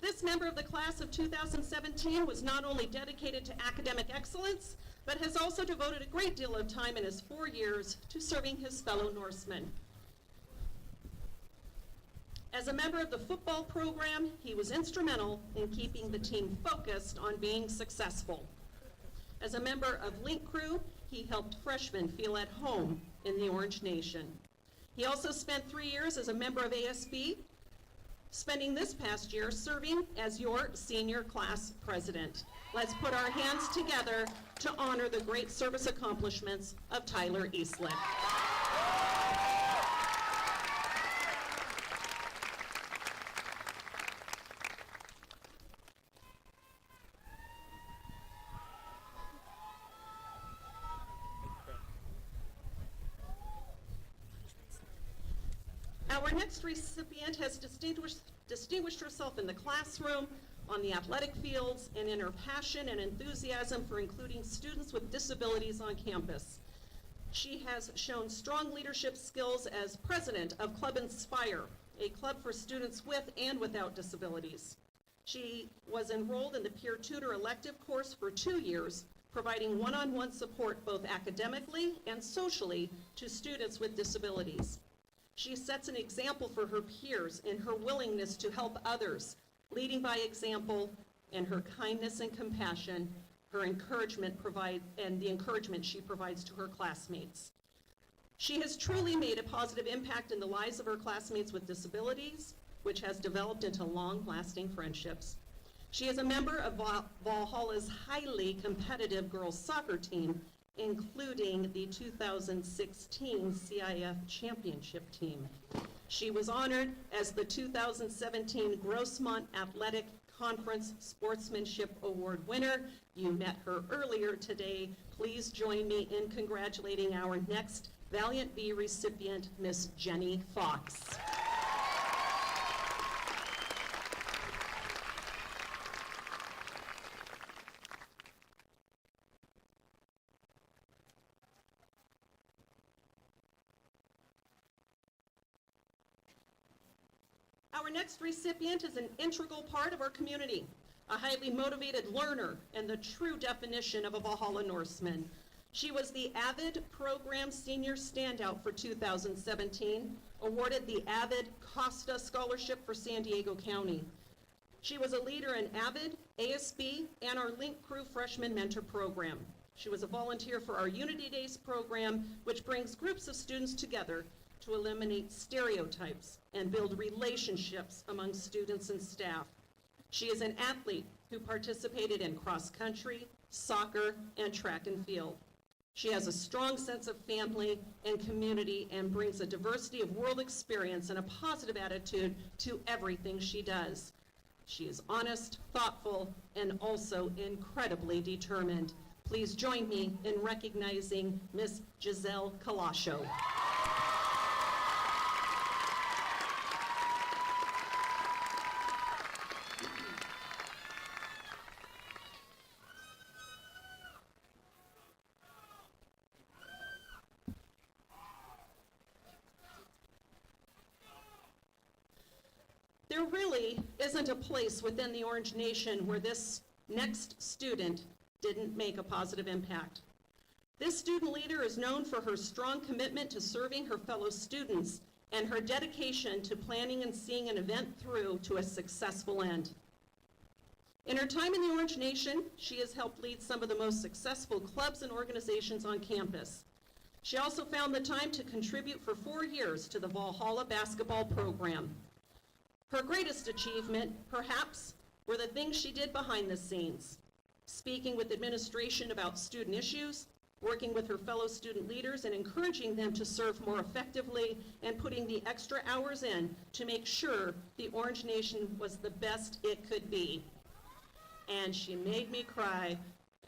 This member of the class of 2017 was not only dedicated to academic excellence, but has also devoted a great deal of time in his 4 years to serving his fellow Norsemen. As a member of the football program, he was instrumental in keeping the team focused on being successful. As a member of Link Crew, he helped freshmen feel at home in the Orange Nation. He also spent 3 years as a member of ASB, spending this past year serving as your senior class president. Let's put our hands together to honor the great service accomplishments of Tyler Eastlick. Our next recipient has distinguished herself in the classroom, on the athletic fields, and in her passion and enthusiasm for including students with disabilities on campus. She has shown strong leadership skills as president of Club Inspire, a club for students with and without disabilities. She was enrolled in the peer tutor elective course for 2 years, providing one-on-one support both academically and socially to students with disabilities. She sets an example for her peers in her willingness to help others, leading by example, and her kindness and compassion, her encouragement and the encouragement she provides to her classmates. She has truly made a positive impact in the lives of her classmates with disabilities, which has developed into long-lasting friendships. She is a member of Valhalla's highly competitive girls soccer team, including the 2016 CIF championship team. She was honored as the 2017 Grossmont Athletic Conference Sportsmanship Award winner. You met her earlier today. Please join me in congratulating our next Valiant V recipient, Miss Jenny Fox. Our next recipient is an integral part of our community, a highly motivated learner and the true definition of a Valhalla Norseman. She was the AVID Program Senior Standout for 2017, awarded the AVID Costa Scholarship for San Diego County. She was a leader in AVID, ASB, and our Link Crew Freshman Mentor Program. She was a volunteer for our Unity Days program, which brings groups of students together to eliminate stereotypes and build relationships among students and staff. She is an athlete who participated in cross-country, soccer, and track and field. She has a strong sense of family and community and brings a diversity of world experience and a positive attitude to everything she does. She is honest, thoughtful, and also incredibly determined. Please join me in recognizing Miss Giselle Calascio. There really isn't a place within the Orange Nation where this next student didn't make a positive impact. This student leader is known for her strong commitment to serving her fellow students and her dedication to planning and seeing an event through to a successful end. In her time in the Orange Nation, she has helped lead some of the most successful clubs and organizations on campus. She also found the time to contribute for 4 years to the Valhalla basketball program. Her greatest achievement, perhaps, were the things she did behind the scenes, speaking with administration about student issues, working with her fellow student leaders and encouraging them to serve more effectively, and putting the extra hours in to make sure the Orange Nation was the best it could be. And she made me cry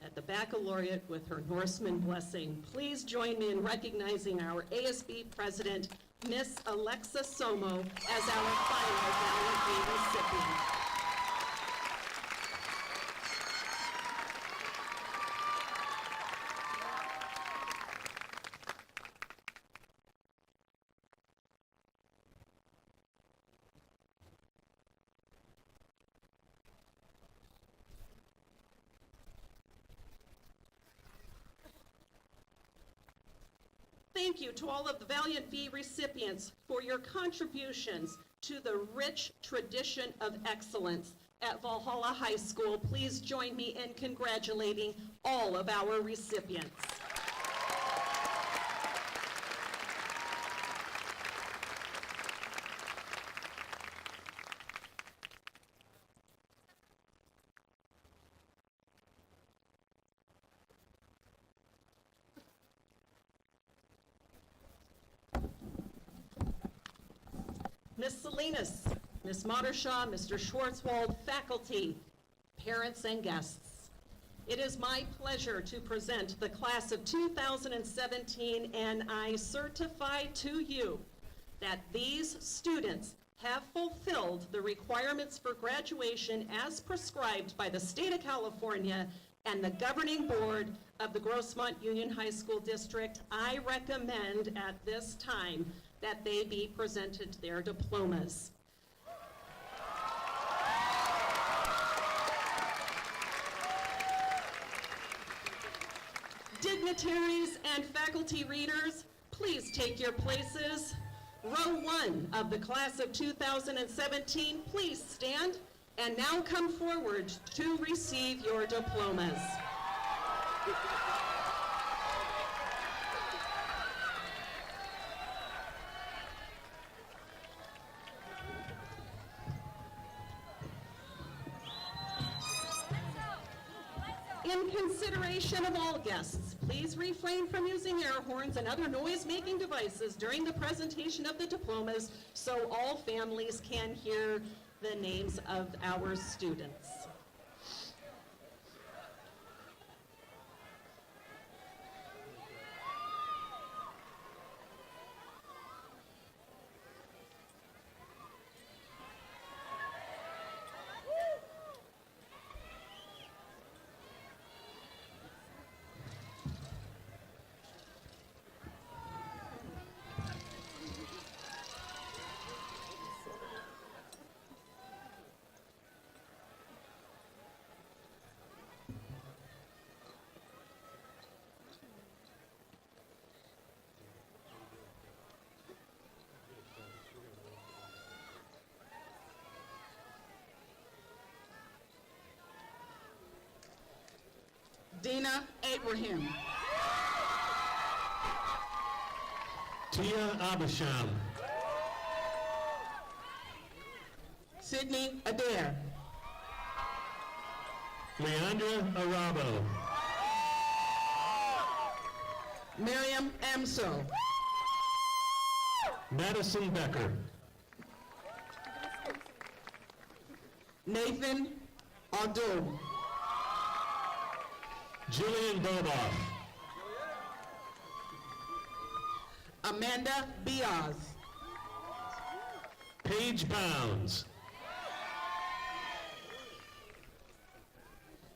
at the baccalaureate with her Norseman blessing. Please join me in recognizing our ASB president, Miss Alexa Somo, as our final Valiant V recipient. Thank you to all of the Valiant V recipients for your contributions to the rich tradition of excellence at Valhalla High School. Please join me in congratulating all of our recipients. Ms. Salinas, Ms. Mottershaw, Mr. Schwartzwald, faculty, parents, and guests. It is my pleasure to present the class of 2017, and I certify to you that these students have fulfilled the requirements for graduation as prescribed by the state of California and the governing board of the Grossmont Union High School District. I recommend at this time that they be presented their diplomas. Dignitaries and faculty readers, please take your places. Row 1 of the class of 2017, please stand and now come forward to receive your diplomas. In consideration of all guests, please refrain from using air horns and other noise-making devices during the presentation of the diplomas so all families can hear the names of our students. Dina Abraham. Tia Abisham. Sydney Adair. Leandra Arabo. Miriam Amso. Madison Becker. Nathan Ardul. Jillian Boboff. Amanda Biaz. Paige Bounds.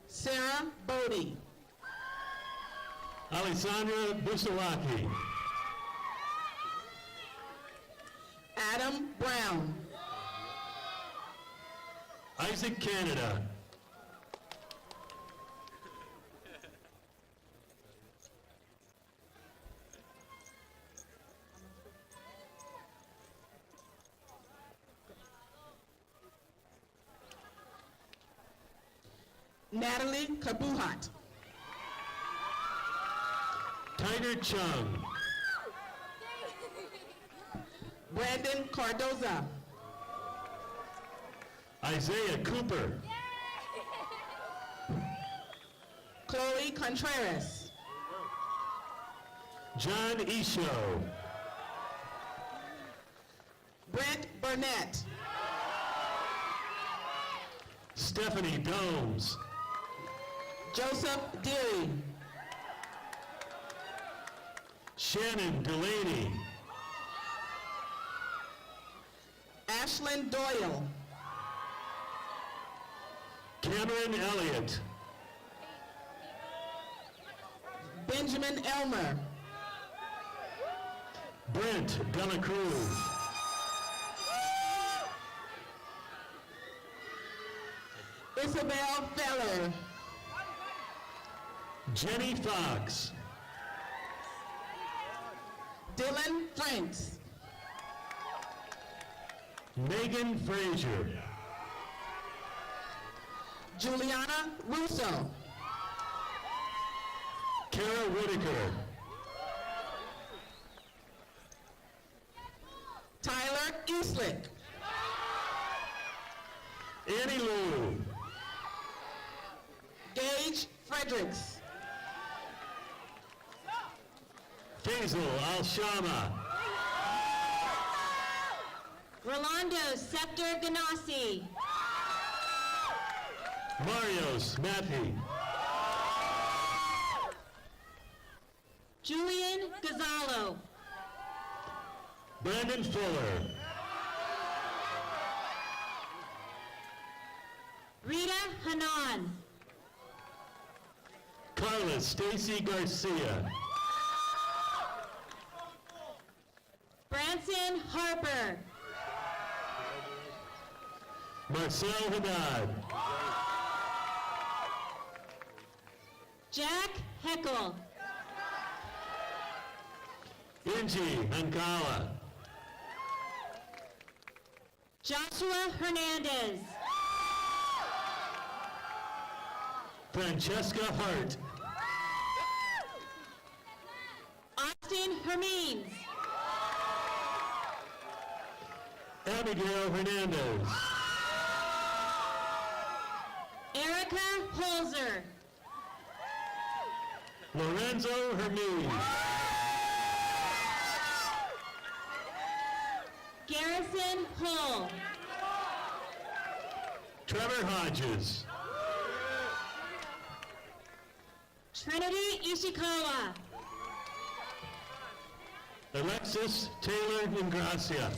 Sarah Bodie. Alessandra Busawaki. Adam Brown. Isaac Canada. Natalie Kabuhat. Tyler Chung. Brandon Cardoza. Isaiah Cooper. Chloe Contreras. John Isho. Brent Burnett. Stephanie Domes. Joseph Deary. Shannon Delaney. Ashlyn Doyle. Cameron Elliott. Benjamin Elmer. Brent Delacruz. Isabel Feller. Jenny Fox. Dylan Franks. Megan Frazier. Juliana Russo. Kara Whitaker. Tyler Eastlick. Annie Lou. Gage Fredericks. Faisal Al-Shama. Rolando Scepter Ganassi. Marios Mathy. Julian Gonzalo. Brandon Fuller. Rita Hanan. Carla Stacy Garcia. Branson Harper. Marcel Haddad. Jack Heckel. Inji Ankala. Joshua Hernandez. Francesca Hart. Austin Hermines. Abigail Hernandez. Erica Holzer. Lorenzo Hermes. Garrison Hull. Trevor Hodges. Trinity Ishikawa. Alexis Taylor Ingracia.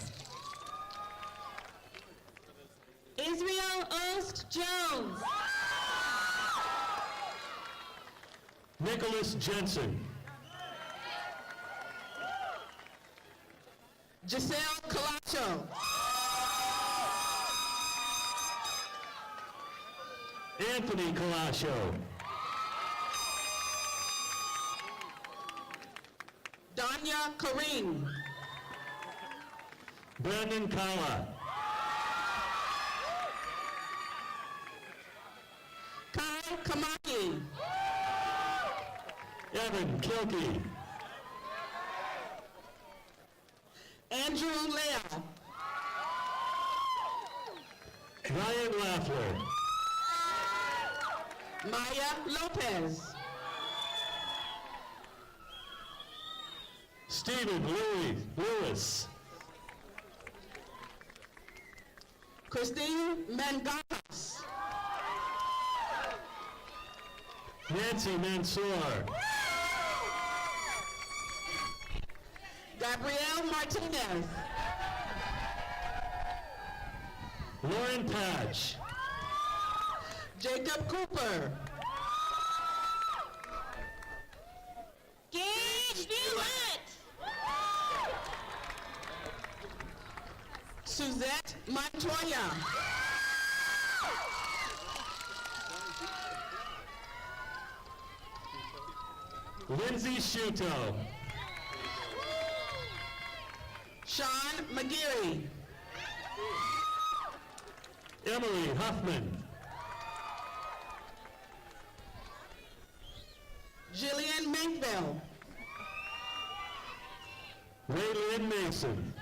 Israel Ost Jones. Nicholas Jensen. Giselle Colacho. Anthony Colascio. Danya Kareem. Brandon Kala. Kai Kamaki. Evan Kilkey. Andrew Leal. Ryan Laffler. Maya Lopez. Stephen Lewis. Christine Mangatas. Nancy Mansour. Gabrielle Martinez. Lauren Patch. Jacob Cooper. Gage Bulett. Suzette Montoya. Lindsay Shuto. Sean McGeary. Emily Huffman. Jillian Mankville. Raylyn Mason.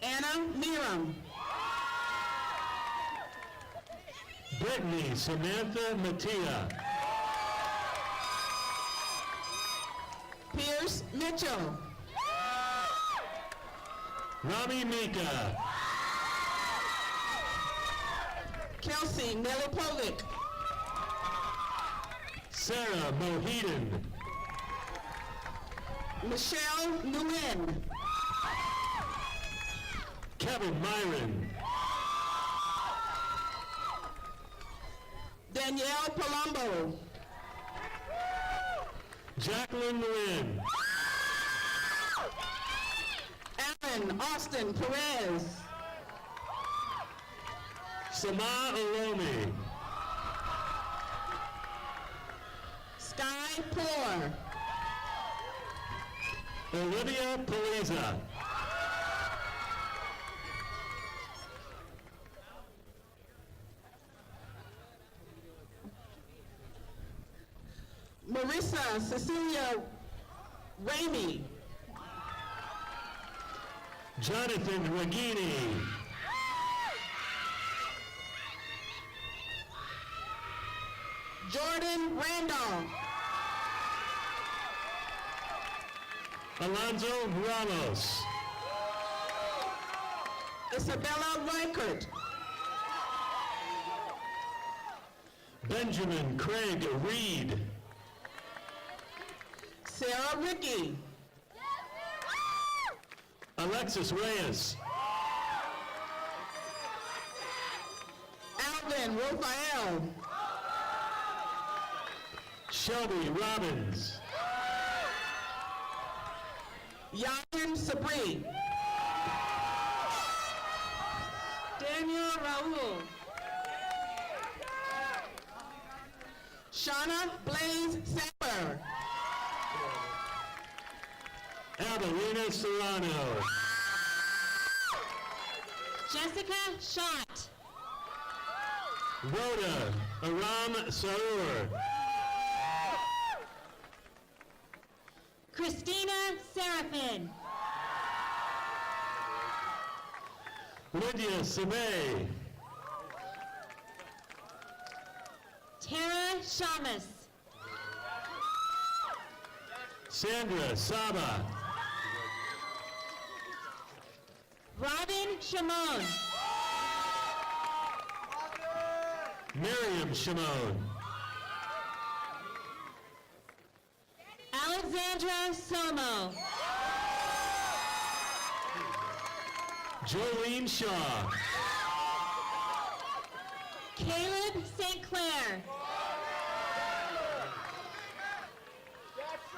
Anna Miram. Brittany Samantha Mattia. Pierce Mitchell. Rami Mika. Kelsey Nelipovic. Sarah Mohedan. Michelle Nguyen. Kevin Myron. Danielle Palumbo. Jacqueline Lynn. Aaron Austin Perez. Sama Alomi. Sky Poor. Olivia Paliza. Marissa Cecilia Ramey. Jonathan Regini. Jordan Randolph. Alonzo Ramos. Isabella Reichert. Benjamin Craig Reed. Sarah Ricky. Alexis Reyes. Alvin Raphael. Shelby Robbins. Yayan Sabri. Daniel Raul. Shauna Blaze Sapper. Adelina Serrano. Jessica Schott. Rhoda Aram Saur. Christina Seraphin. Lydia Sabay. Tara Shamus. Sandra Saba. Robin Shimon. Miriam Shimon. Alexandra Somo. Jolene Shaw. Caleb St. Clair.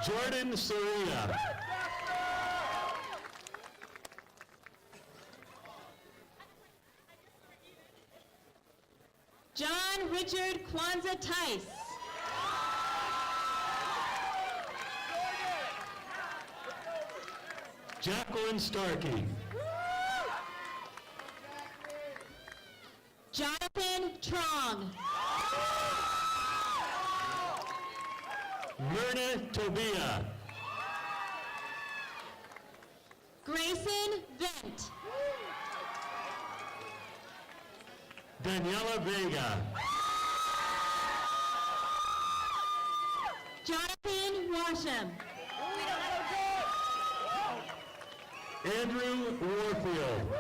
Jordan Soria. John Richard Kwanzaa Tice. Jacqueline Starkey. Jonathan Trong. Myrna Tobia. Grayson Vent. Daniela Vega. Jonathan Washam. Andrew Warfield.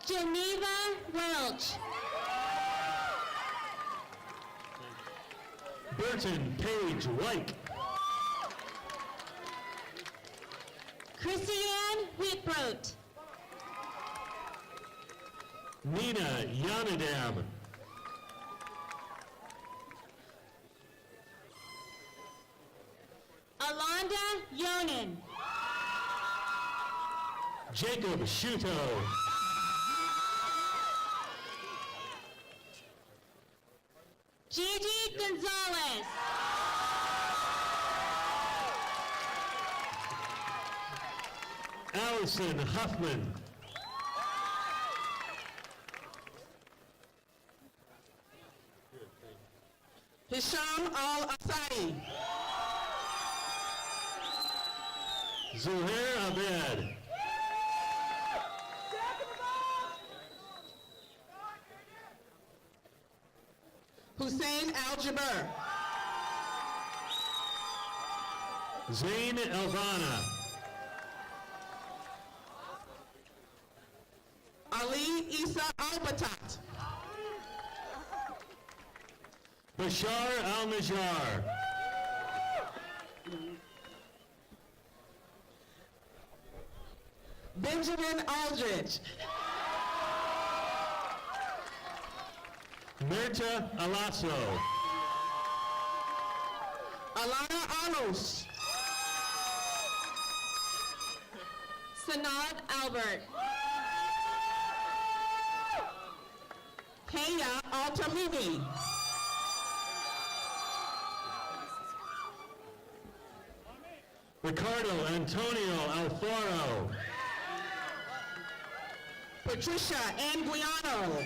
Geneva Welch. Burton Page White. Christiane Whitbroat. Nina Yanadam. Alonda Yonan. Jacob Shuto. Gigi Gonzalez. Allison Huffman. Hisham Al-Asadi. Zuhair Abed. Hussein Al-Jaber. Zain Elvana. Ali Isa Al-Batat. Bashar Al-Najjar. Benjamin Aldridge. Mirta Alasso. Alana Anos. Sanad Albert. Heya Altamimi. Ricardo Antonio Alfaro. Patricia Anguiano.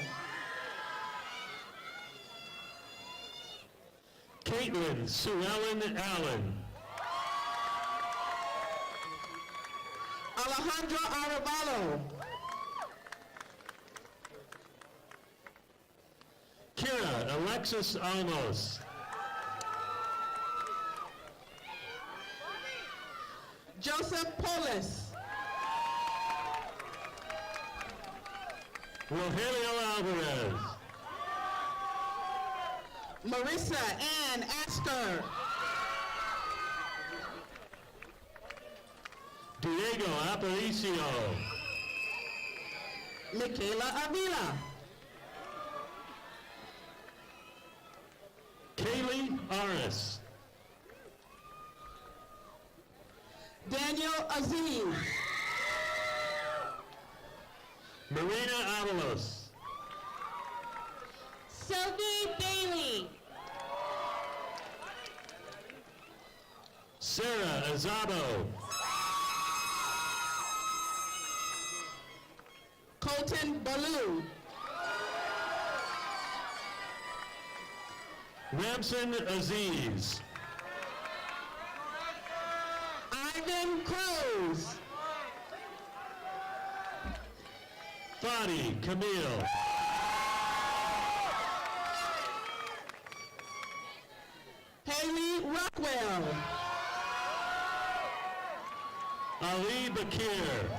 Caitlin Sue Ellen Allen. Alejandro Arevalo. Kira Alexis Almos. Joseph Polis. Rogelio Alvarez. Marissa Ann Astor. Diego Aparicio. Michaela Avila. Kaylee Aris. Daniel Aziz. Marina Avalos. Sophie Bailey. Sarah Azabo. Colton Ballou. Ramson Aziz. Ivan Cruz. Fadi Camille. Haley Rockwell. Ali Bakir.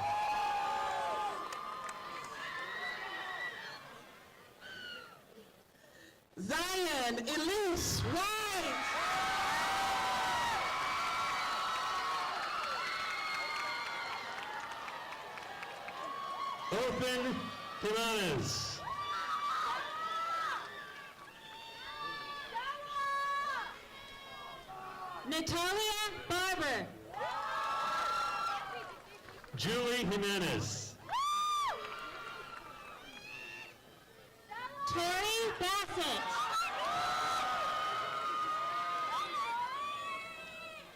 Zion Elise White. Open Jimenez. Natalia Barber. Julie Jimenez. Tori Bassett.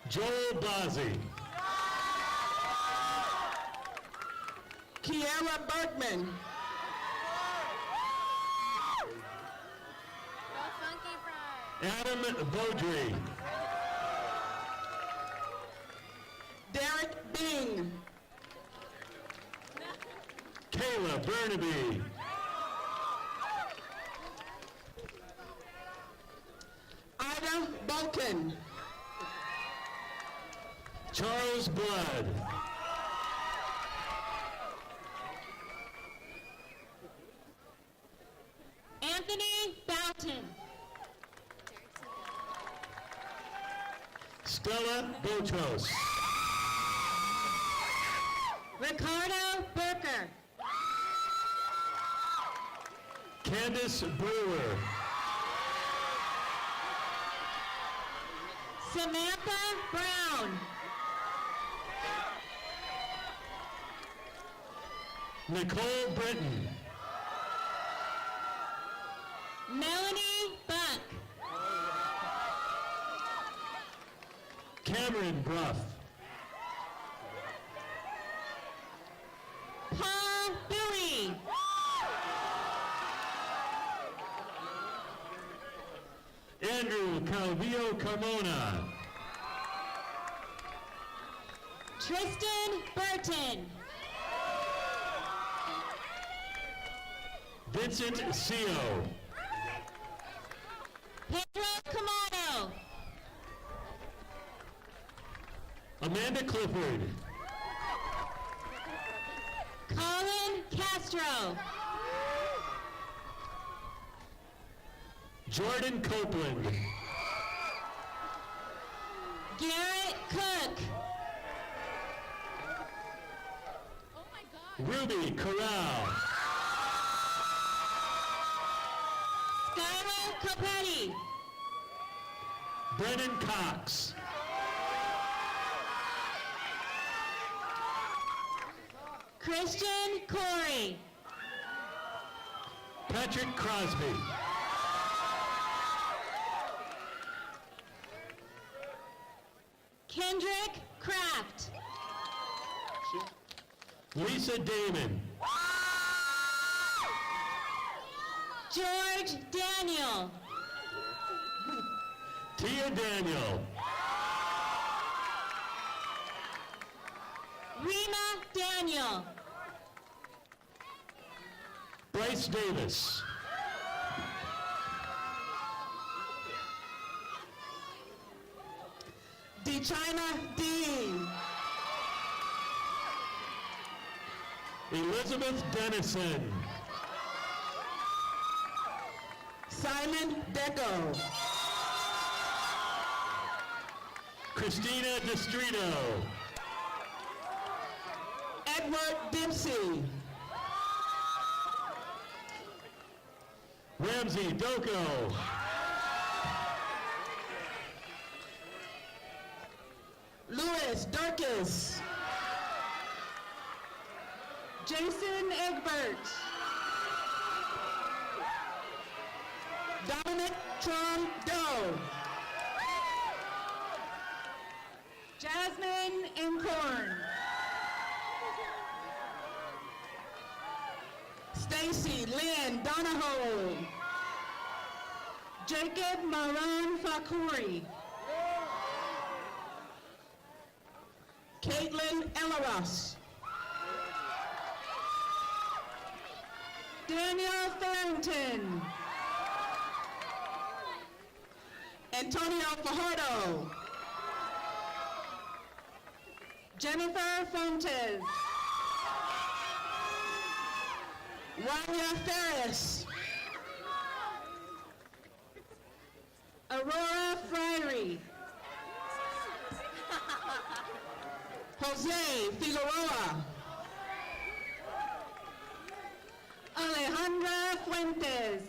Joel Bazzi. Kiara Bergman. Adam Beaudry. Derek Bing. Kayla Burnaby. Ida Bulkin. Charles Blood. Anthony Boughton. Stella Bochos. Ricardo Burker. Candace Brewer. Samantha Brown. Nicole Britton. Melanie Buck. Cameron Bruff. Paul Billy. Andrew Calvillo Carmona. Tristan Burton. Vincent Seo. Pedro Camano. Amanda Clifford. Colin Castro. Jordan Copeland. Garrett Cook. Ruby Corral. Skylar Copetti. Brennan Cox. Christian Corey. Patrick Crosby. Kendrick Kraft. Lisa Damon. George Daniel. Tia Daniel. Rima Daniel. Bryce Davis. DeChina Dean. Elizabeth Dennison. Simon Deco. Christina Distrito. Edward Dempsey. Ramsey Doko. Louis Durkis. Jason Egbert. Dominic Tron Doe. Jasmine Incorn. Stacy Lynn Donahoe. Jacob Maran Fakuri. Caitlin Elaros. Daniel Farrington. Antonio Fajardo. Jennifer Fontes. Rania Ferris. Aurora Friary. Jose Figueroa. Alejandra Fuentes.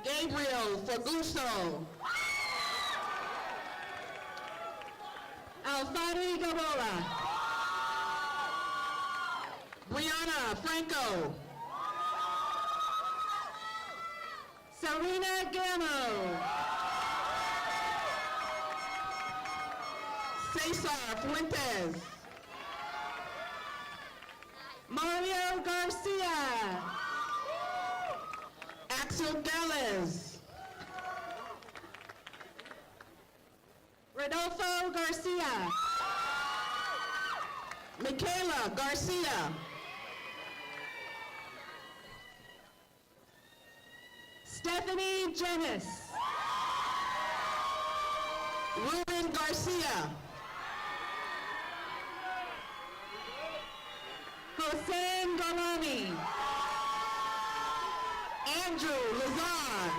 Gabriel Ferguso. Alfari Gabola. Brianna Franco. Serena Gamo. Cesar Fuentes. Mario Garcia. Axel Gales. Rodolfo Garcia. Michaela Garcia. Stephanie Jenis. Ruben Garcia. Hossein Golani. Andrew Lazar.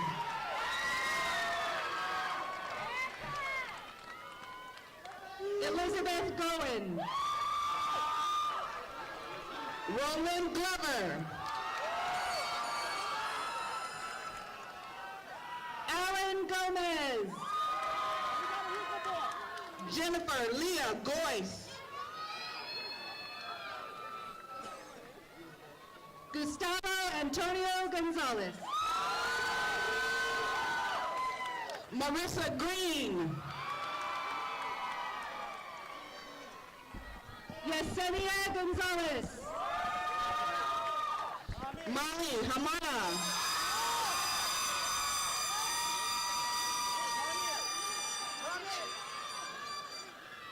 Elizabeth Goen. Roland Glover. Alan Gomez. Jennifer Leah Goyce. Gustavo Antonio Gonzalez. Marissa Green. Yesenia Gonzalez. Mali Hamada.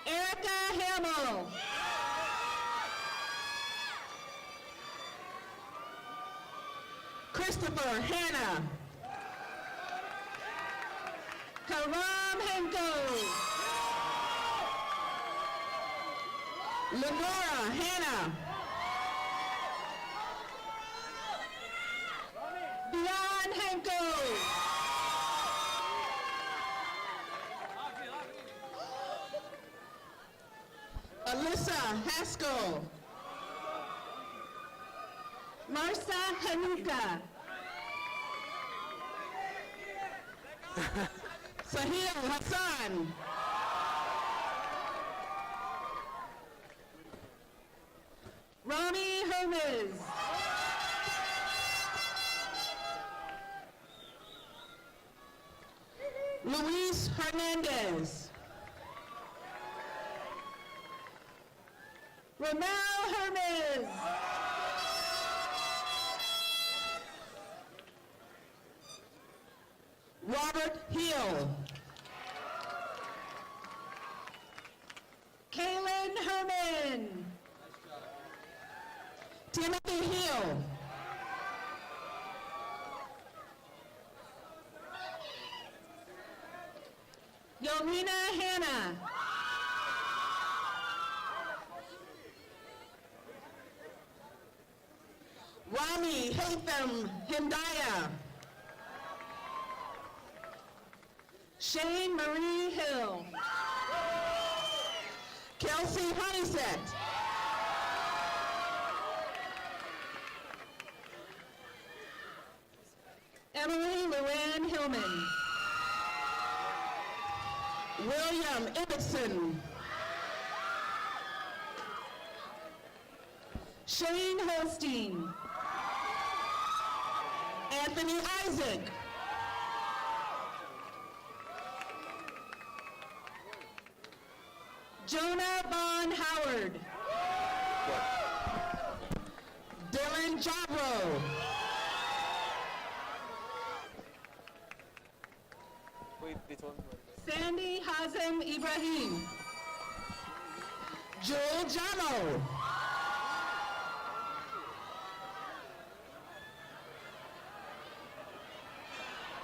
Erica Hamill. Christopher Hanna. Karam Henko. Lenora Hanna. Dion Henko. Alyssa Haskell. Marsa Hanuka. Sahil Hassan. Rami Hermes. Luis Hernandez. Romel Hermes. Robert Hill. Kaylin Herman. Timothy Hill. Yolina Hanna. Rami Haytham. Latham Hindaya. Shane Marie Hill. Kelsey Honeysett. Emily Luann Hillman. William Ibbotson. Shane Holstein. Anthony Isaac. Jonah Vaughn Howard. Dylan Jabro. Sandy Hazem Ibrahim. Joel Jamo.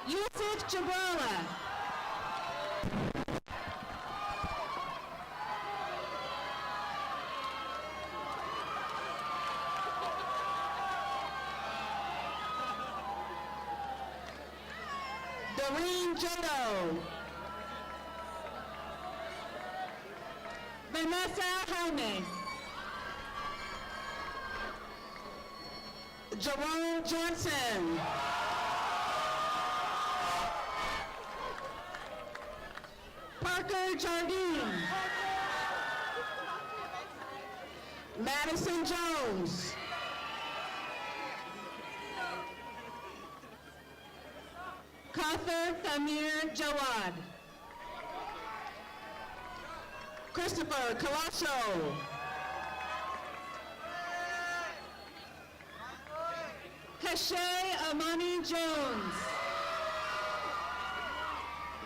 Yusuf Jabrala. Doreen Jodo. Vanessa Jaime. Jerome Johnson. Parker Jardine. Madison Jones. Kauthar Thamir Jawad. Christopher Colasso. Kashay Amani Jones.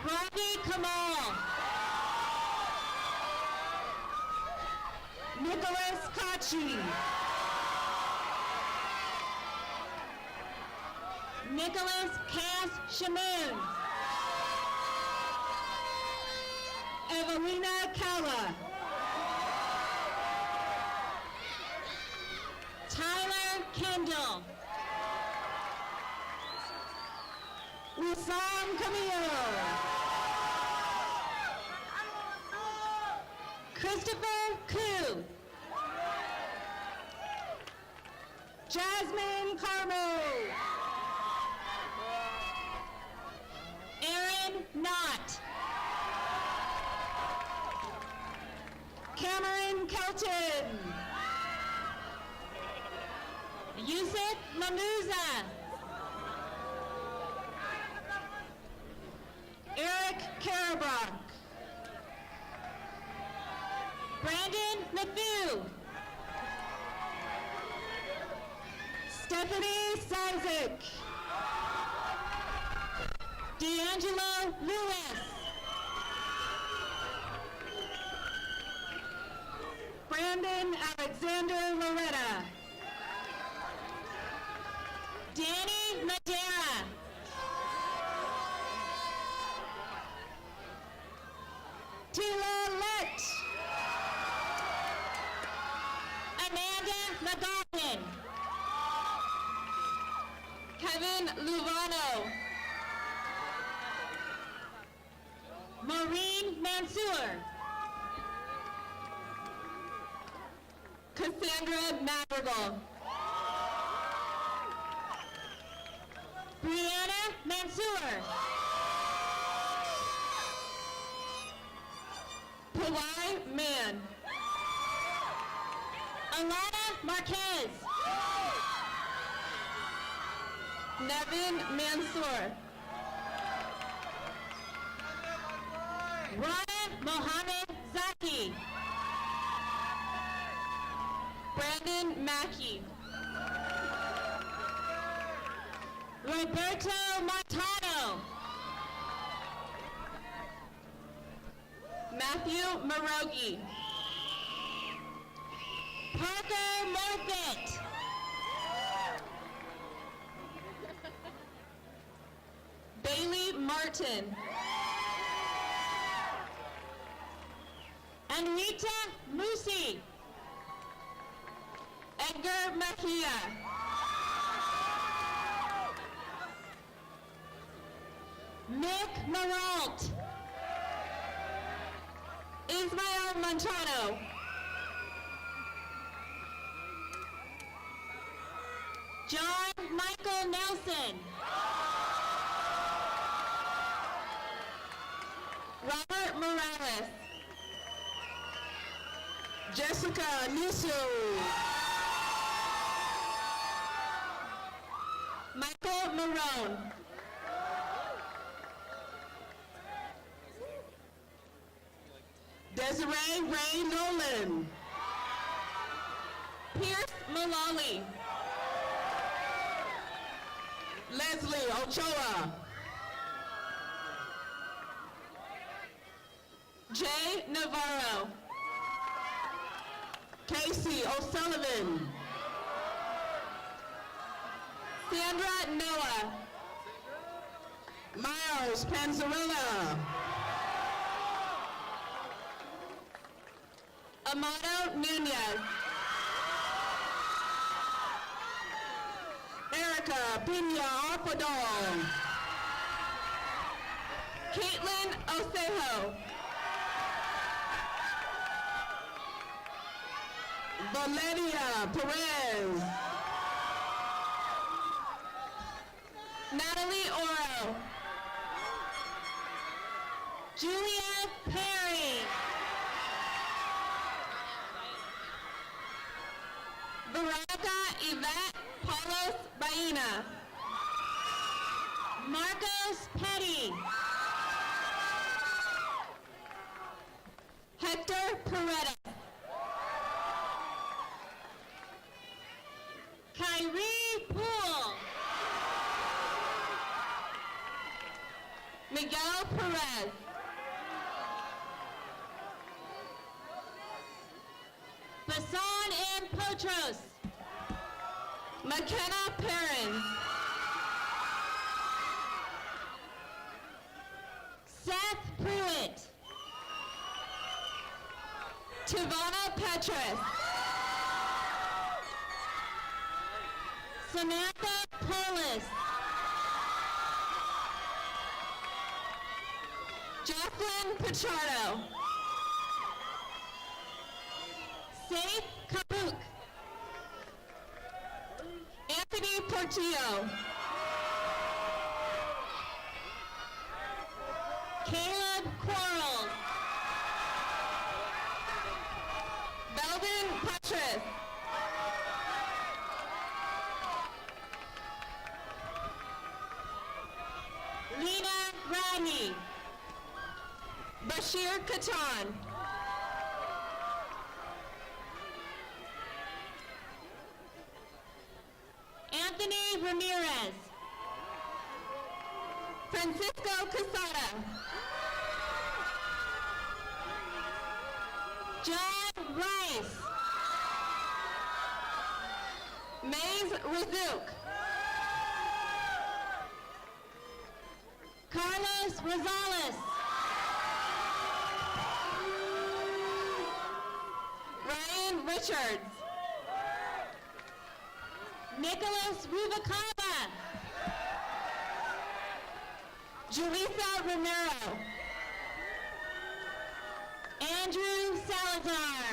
Rodney Kamal. Nicholas Kachi. Nicholas Cass Shaman. Evelina Calla. Tyler Kendall. Wissam Camillo. Christopher Koo. Jasmine Carmo. Aaron Knott. Cameron Kelton. Yusuf Mamuza. Eric Karabrock. Brandon Matthew. Stephanie Sizik. D'Angelo Lewis. Brandon Alexander Loretta. Danny Madera. Tila Lett. Amanda McGowan. Kevin Luvano. Maureen Mansour. Cassandra Madrigal. Brianna Mansour. Pawai Mann. Alana Marquez. Nevin Mansour. Rana Mohammed Zaki. Brandon Mackey. Roberto Montano. Matthew Marogi. Parker Morfitt. Bailey Martin. Anita Musi. Edgar Mejia. Nick Maralt. Ismael Montano. John Michael Nelson. Robert Morales. Jessica Niso. Michael Marone. Desiree Ray Nolan. Pierce Mullally. Leslie Ochoa. Jay Navarro. Casey O'Sullivan. Sandra Noah. Miles Panzarella. Amado Nunez. Erica Pina Arpadon. Caitlin Osejo. Valeria Perez. Natalie Oro. Julia Perry. Veronica Yvette Paulos Baena. Marcos Petty. Hector Paredes. Kyrie Poole. Miguel Perez. Basan and Potros. McKenna Perrin. Seth Pruitt. Tivana Petrus. Samantha Polis. Jocelyn Pichardo. Saif Kabuk. Anthony Portillo. Caleb Quarles. Belvin Petrus. Lena Radney. Bashir Katan. Anthony Ramirez. Francisco Casada. John Rice. Maze Razuk. Carlos Rosales. Ryan Richards. Nicholas Rubalcaba. Julissa Romero. Andrew Salazar.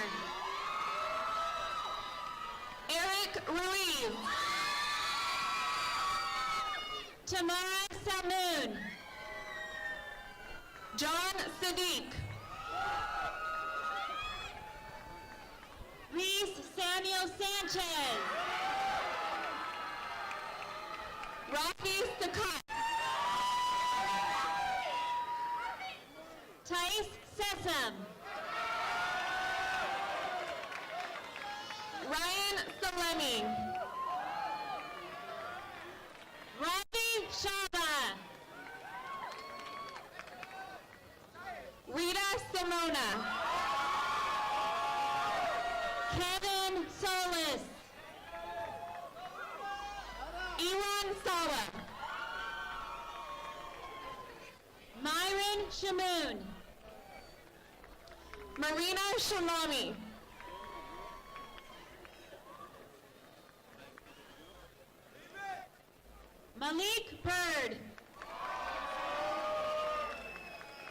Eric Ruiz. Tamara Salmoon. John Sadiq. Reese Samuel Sanchez. Rocky Sakat. Thais Sessom. Ryan Salemi. Rafi Shaba. Rita Simona. Kevin Solis. Ewan Sawa. Myron Shamoon. Marina Shalami. Malik Bird.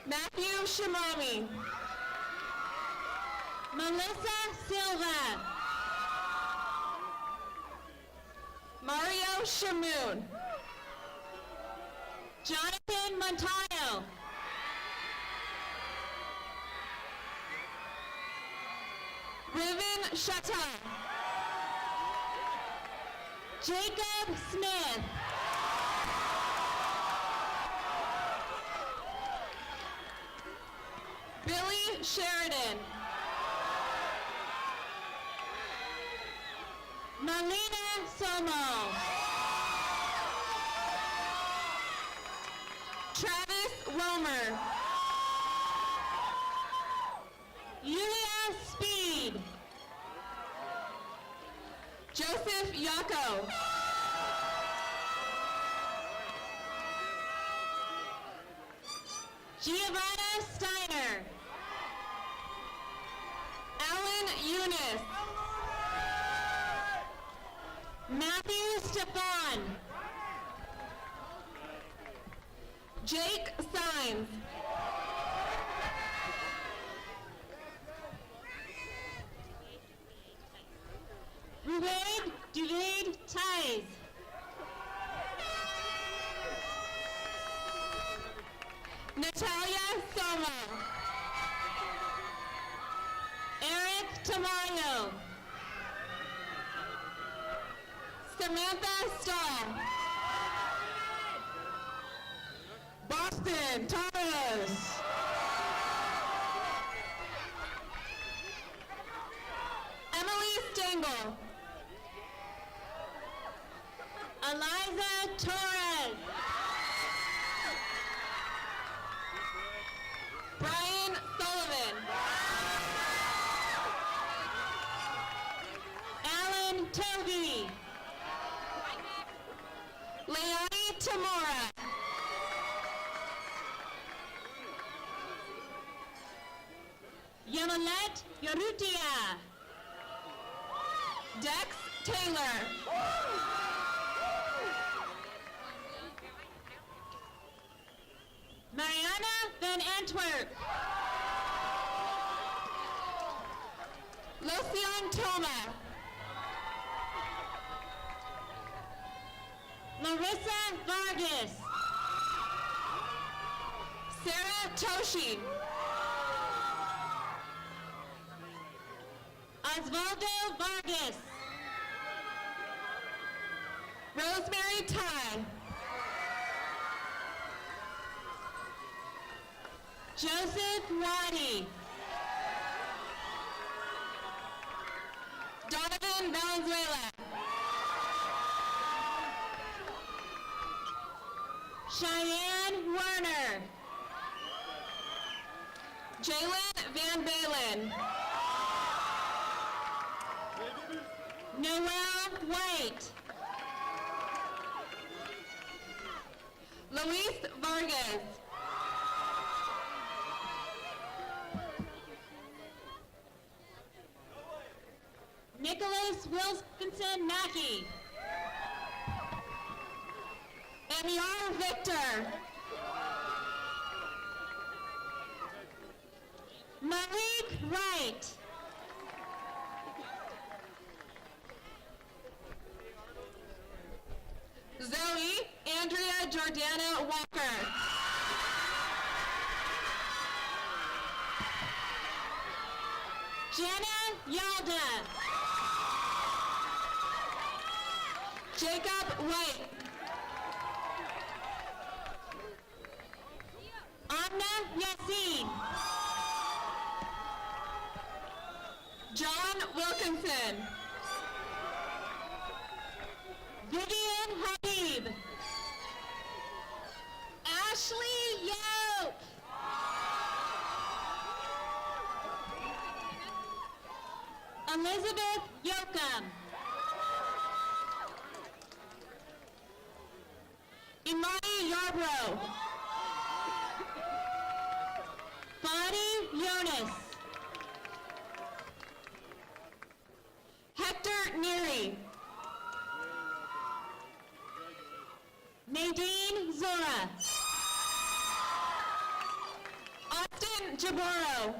Matthew Shimami. Melissa Silva. Mario Shamoon. Jonathan Montano. Riven Shatta. Jacob Smith. Billy Sheridan. Malina Somo. Travis Romer. Yulia Speed. Joseph Yako. Giovanna Steiner. Alan Eunice. Matthew Stefan. Jake Sines. Ruvaid Duvaid Ties. Natalia Soma. Eric Tamayo. Samantha Starr. Boston Thomas. Emily Stengel. Eliza Torres. Brian Sullivan. Alan Toby. Leonie Tamora. Yamalet Yorutia. Dex Taylor. Mariana Van Antwerp. Lucian Toma. Larissa Vargas. Sarah Toshi. Osvaldo Vargas. Rosemary Ty. Joseph Waddy. Donovan Valenzuela. Cheyenne Werner. Jalen Van Balen. Noel White. Luis Vargas. Nicholas Wilkinson Mackey. Amiar Victor. Malik Wright. Zoe Andrea Jordana Walker. Jenna Yalda. Jacob White. Amna Yassin. John Wilkinson. Vivian Habib. Ashley Yoke. Elizabeth Yoakum. Imani Yarbrough. Bonnie Jonas. Hector Neary. Nadine Zora. Jaboro.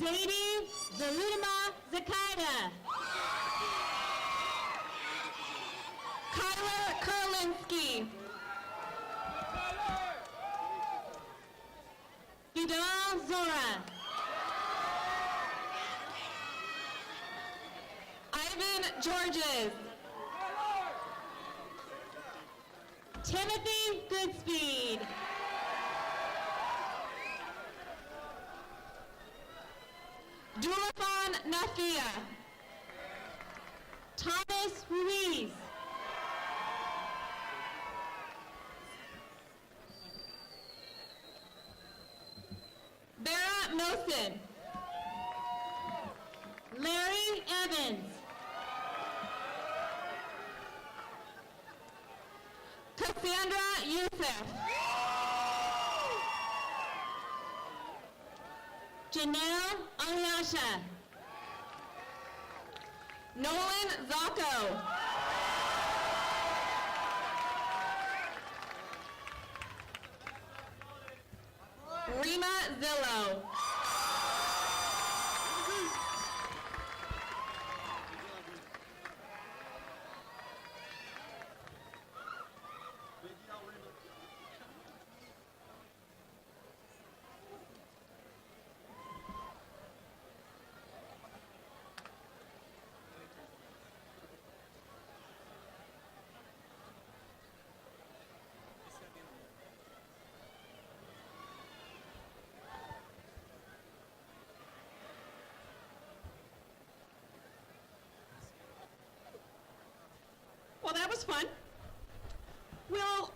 Zadie Zalutama Zakaida. Kyler Kurlinski. Vidal Zora. Ivan Georges. Timothy Goodspeed. Dulafon Nafia. Thomas Ruiz. Vera Milson. Larry Evans. Cassandra Youssef. Janelle Alyasha. Nolan Zacco. Rima Zillow. Well, that was fun. Will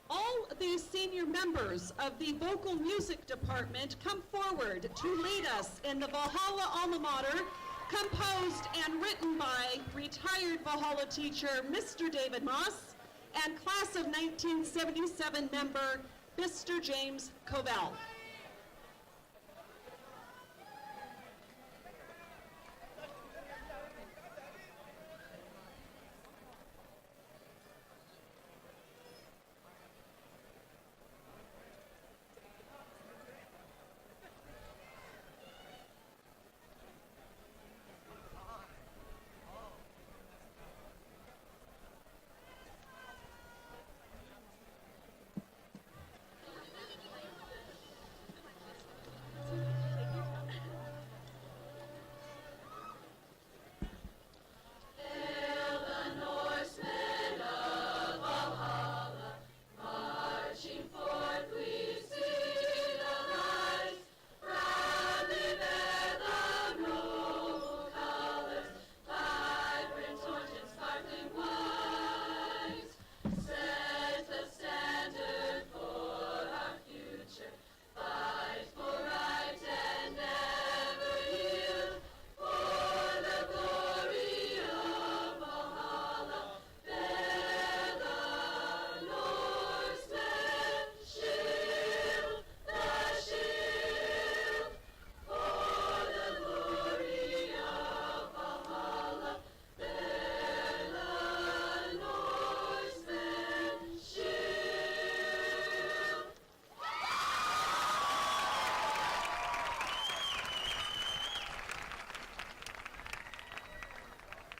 all the senior members of the vocal music department come forward to lead us in the Valhalla Alma Mater, composed and written by retired Valhalla teacher Mr. David Moss and class of 1977 member Mr. James Covell.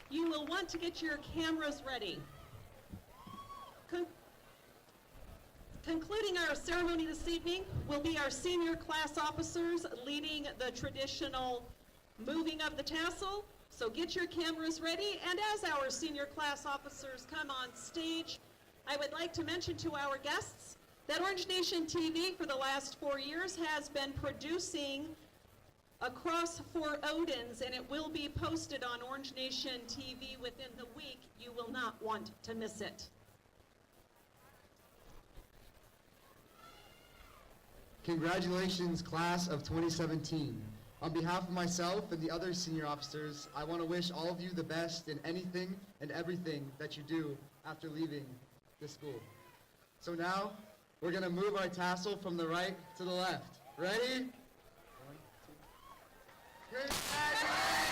You will want to get your cameras ready. Concluding our ceremony this evening will be our senior class officers leading the traditional moving of the tassel. So get your cameras ready, and as our senior class officers come on stage, I would like to mention to our guests that Orange Nation TV for the last 4 years has been producing Across Four Odins, and it will be posted on Orange Nation TV within the week. You will not want to miss it. Congratulations, class of 2017. On behalf of myself and the other senior officers, I want to wish all of you the best in anything and everything that you do after leaving this school. So now, we're going to move our tassel from the right to the left. Ready? 1, 2. Congratulations!